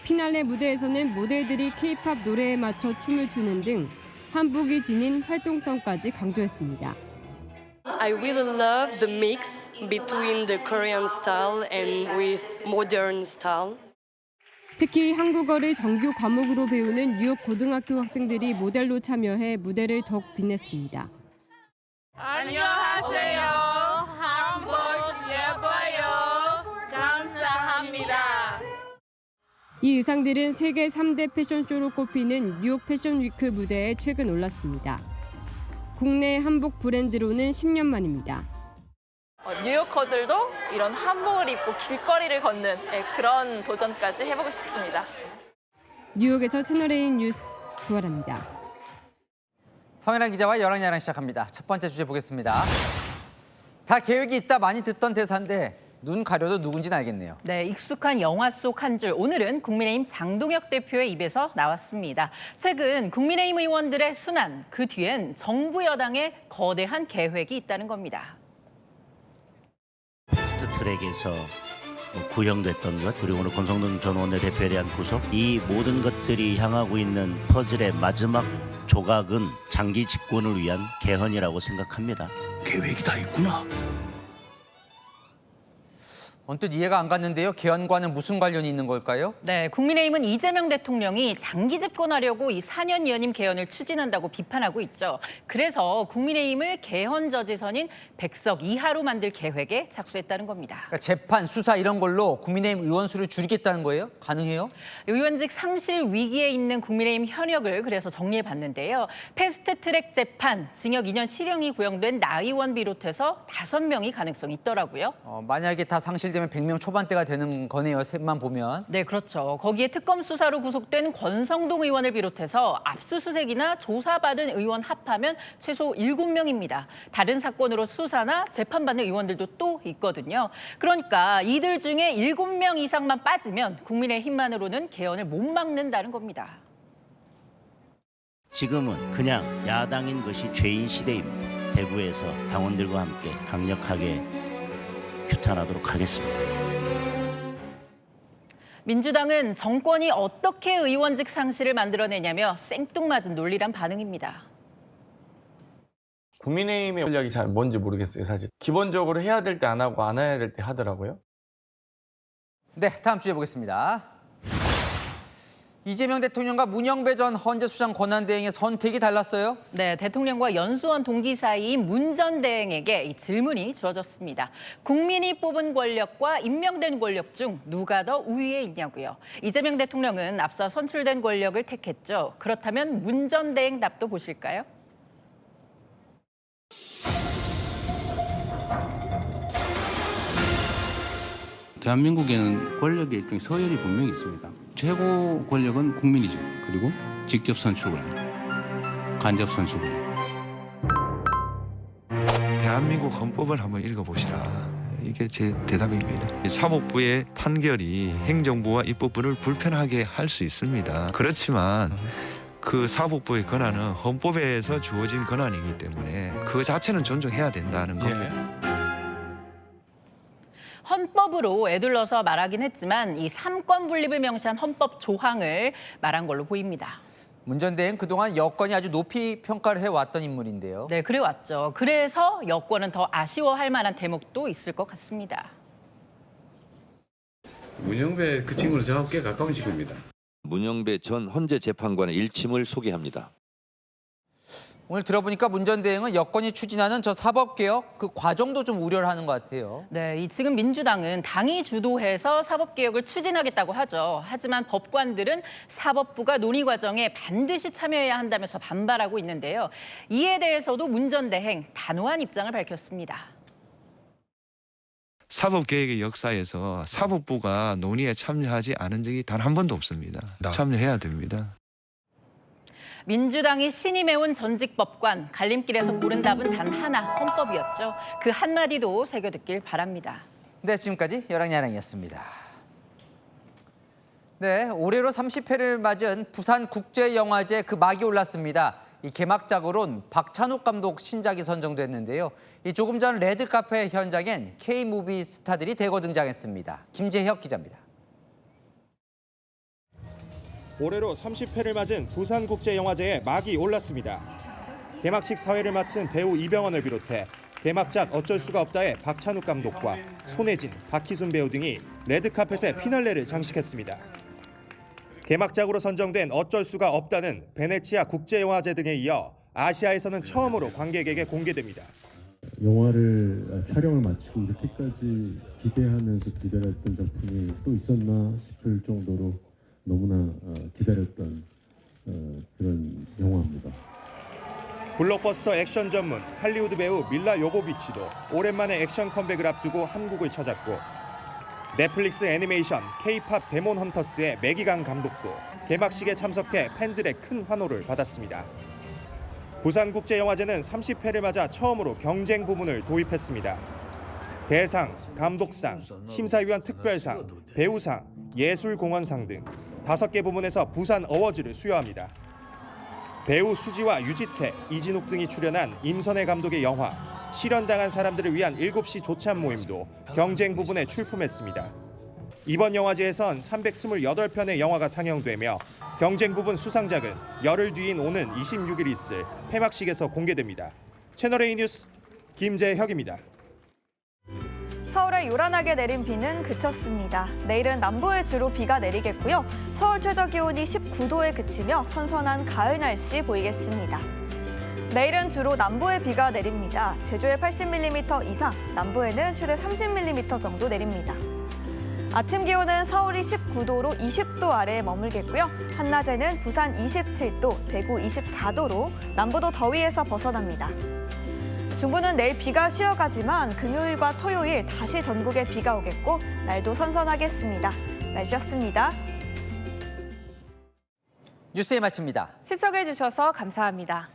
피날레 무대에서는 모델들이 K-팝 노래에 맞춰 춤을 추는 등 한복이 지닌 활동성까지 강조했습니다. I really love the mix between the Korean style and with modern style. 특히 한국어를 정규 과목으로 배우는 뉴욕 고등학교 학생들이 모델로 참여해 무대를 더욱 빛냈습니다. 안녕하세요. 한국 예뻐요. 감사합니다. 이 의상들은 세계 3대 패션쇼로 꼽히는 뉴욕 패션 위크 무대에 최근 올랐습니다. 국내 한복 브랜드로는 10년 만입니다. 뉴요커들도 이런 한복을 입고 길거리를 걷는 그런 도전까지 해보고 싶습니다. 뉴욕에서 채널A 뉴스 조아라입니다. 성현아 기자와 열왕야랑 시작합니다. 첫 번째 주제 보겠습니다. 다 계획이 있다 많이 듣던 대사인데 눈 가려도 누군지는 알겠네요. 네, 익숙한 영화 속 한 줄. 오늘은 국민의힘 장동혁 대표의 입에서 나왔습니다. 최근 국민의힘 의원들의 순환, 그 뒤엔 정부 여당의 거대한 계획이 있다는 겁니다. 패스트트랙에서 구형됐던 것, 그리고 오늘 권성동 전 원내대표에 대한 구속, 이 모든 것들이 향하고 있는 퍼즐의 마지막 조각은 장기 집권을 위한 개헌이라고 생각합니다. 계획이 다 있구나. 언뜻 이해가 안 갔는데요. 개헌과는 무슨 관련이 있는 걸까요? 네, 국민의힘은 이재명 대통령이 장기 집권하려고 이 4년 연임 개헌을 추진한다고 비판하고 있죠. 그래서 국민의힘을 개헌 저지선인 100석 이하로 만들 계획에 착수했다는 겁니다. 그러니까 재판, 수사 이런 걸로 국민의힘 의원 수를 줄이겠다는 거예요? 가능해요? 의원직 상실 위기에 있는 국민의힘 현역을 그래서 정리해봤는데요. 패스트트랙 재판, 징역 2년 실형이 구형된 나 의원 비롯해서 5명이 가능성이 있더라고요. 만약에 다 상실되면 100명 초반대가 되는 거네요. 셋만 보면. 네, 그렇죠. 거기에 특검 수사로 구속된 권성동 의원을 비롯해서 압수수색이나 조사받은 의원 합하면 최소 7명입니다. 다른 사건으로 수사나 재판받는 의원들도 또 있거든요. 그러니까 이들 중에 7명 이상만 빠지면 국민의힘만으로는 개헌을 못 막는다는 겁니다. 지금은 그냥 야당인 것이 죄인 시대입니다. 대구에서 당원들과 함께 강력하게 규탄하도록 하겠습니다. 민주당은 정권이 어떻게 의원직 상실을 만들어내냐며 생뚱맞은 논리란 반응입니다. 국민의힘의 전략이 잘 뭔지 모르겠어요, 사실. 기본적으로 해야 될 때 안 하고 안 해야 될 때 하더라고요. 네, 다음 주제 보겠습니다. 이재명 대통령과 문영배 전 헌재수장 권한대행의 선택이 달랐어요? 네, 대통령과 연수원 동기 사이인 문 전 대행에게 이 질문이 주어졌습니다. 국민이 뽑은 권력과 임명된 권력 중 누가 더 우위에 있냐고요. 이재명 대통령은 앞서 선출된 권력을 택했죠. 그렇다면 문 전 대행 답도 보실까요? 대한민국에는 권력의 일종의 서열이 분명히 있습니다. 최고 권력은 국민이죠. 그리고 직접 선출 권력, 간접 선출 권력. 대한민국 헌법을 한번 읽어보시라. 이게 제 대답입니다. 사법부의 판결이 행정부와 입법부를 불편하게 할 수 있습니다. 그렇지만 그 사법부의 권한은 헌법에서 주어진 권한이기 때문에 그 자체는 존중해야 된다는 겁니다. 헌법으로 에둘러서 말하긴 했지만 이 삼권 분립을 명시한 헌법 조항을 말한 걸로 보입니다. 문 전 대행 그동안 여권이 아주 높이 평가를 해왔던 인물인데요. 네, 그래왔죠. 그래서 여권은 더 아쉬워할 만한 대목도 있을 것 같습니다. 문영배 그 친구는 저하고 꽤 가까운 친구입니다. 문영배 전 헌재 재판관의 일침을 소개합니다. 오늘 들어보니까 문 전 대행은 여권이 추진하는 저 사법개혁 그 과정도 좀 우려를 하는 것 같아요. 네, 지금 민주당은 당이 주도해서 사법개혁을 추진하겠다고 하죠. 하지만 법관들은 사법부가 논의 과정에 반드시 참여해야 한다면서 반발하고 있는데요. 이에 대해서도 문 전 대행 단호한 입장을 밝혔습니다. 사법개혁의 역사에서 사법부가 논의에 참여하지 않은 적이 단 한 번도 없습니다. 참여해야 됩니다. 민주당이 신임해온 전직 법관, 갈림길에서 고른 답은 단 하나, 헌법이었죠. 그 한마디도 새겨듣길 바랍니다. 네, 지금까지 열왕야랑이었습니다. 네, 올해로 30회를 맞은 부산국제영화제 그 막이 올랐습니다. 이 개막작으론 박찬욱 감독 신작이 선정됐는데요. 이 조금 전 레드카페 현장엔 K무비 스타들이 대거 등장했습니다. 김재혁 기자입니다. 올해로 30회를 맞은 부산국제영화제에 막이 올랐습니다. 개막식 사회를 맡은 배우 이병헌을 비롯해 개막작 어쩔 수가 없다의 박찬욱 감독과 손혜진, 박희순 배우 등이 레드카펫의 피날레를 장식했습니다. 개막작으로 선정된 어쩔 수가 없다는 베네치아 국제영화제 등에 이어 아시아에서는 처음으로 관객에게 공개됩니다. 영화를 촬영을 마치고 이렇게까지 기대하면서 기다렸던 작품이 또 있었나 싶을 정도로 너무나 기다렸던 그런 영화입니다. 블록버스터 액션 전문 할리우드 배우 밀라 요보비치도 오랜만에 액션 컴백을 앞두고 한국을 찾았고 넷플릭스 애니메이션 K-팝 데몬 헌터스의 매기강 감독도 개막식에 참석해 팬들의 큰 환호를 받았습니다. 부산국제영화제는 30회를 맞아 처음으로 경쟁 부문을 도입했습니다. 대상, 감독상, 심사위원 특별상, 배우상, 예술공헌상 등 5개 부문에서 부산 어워즈를 수여합니다. 배우 수지와 유지태, 이진욱 등이 출연한 임선혜 감독의 영화 실현당한 사람들을 위한 7시 조찬 모임도 경쟁 부분에 출품했습니다. 이번 영화제에선 328편의 영화가 상영되며 경쟁 부분 수상작은 열흘 뒤인 오는 26일 있을 폐막식에서 공개됩니다. 채널A 뉴스 김재혁입니다. 서울에 요란하게 내린 비는 그쳤습니다. 내일은 남부에 주로 비가 내리겠고요. 서울 최저 기온이 19도에 그치며 선선한 가을 날씨 보이겠습니다. 내일은 주로 남부에 비가 내립니다. 제주에 80mm 이상, 남부에는 최대 30mm 정도 내립니다. 아침 기온은 서울이 19도로 20도 아래에 머물겠고요. 한낮에는 부산 27도, 대구 24도로 남부도 더위에서 벗어납니다. 중부는 내일 비가 쉬어가지만 금요일과 토요일 다시 전국에 비가 오겠고 날도 선선하겠습니다. 날씨였습니다. 뉴스에 마칩니다. 시청해주셔서 감사합니다.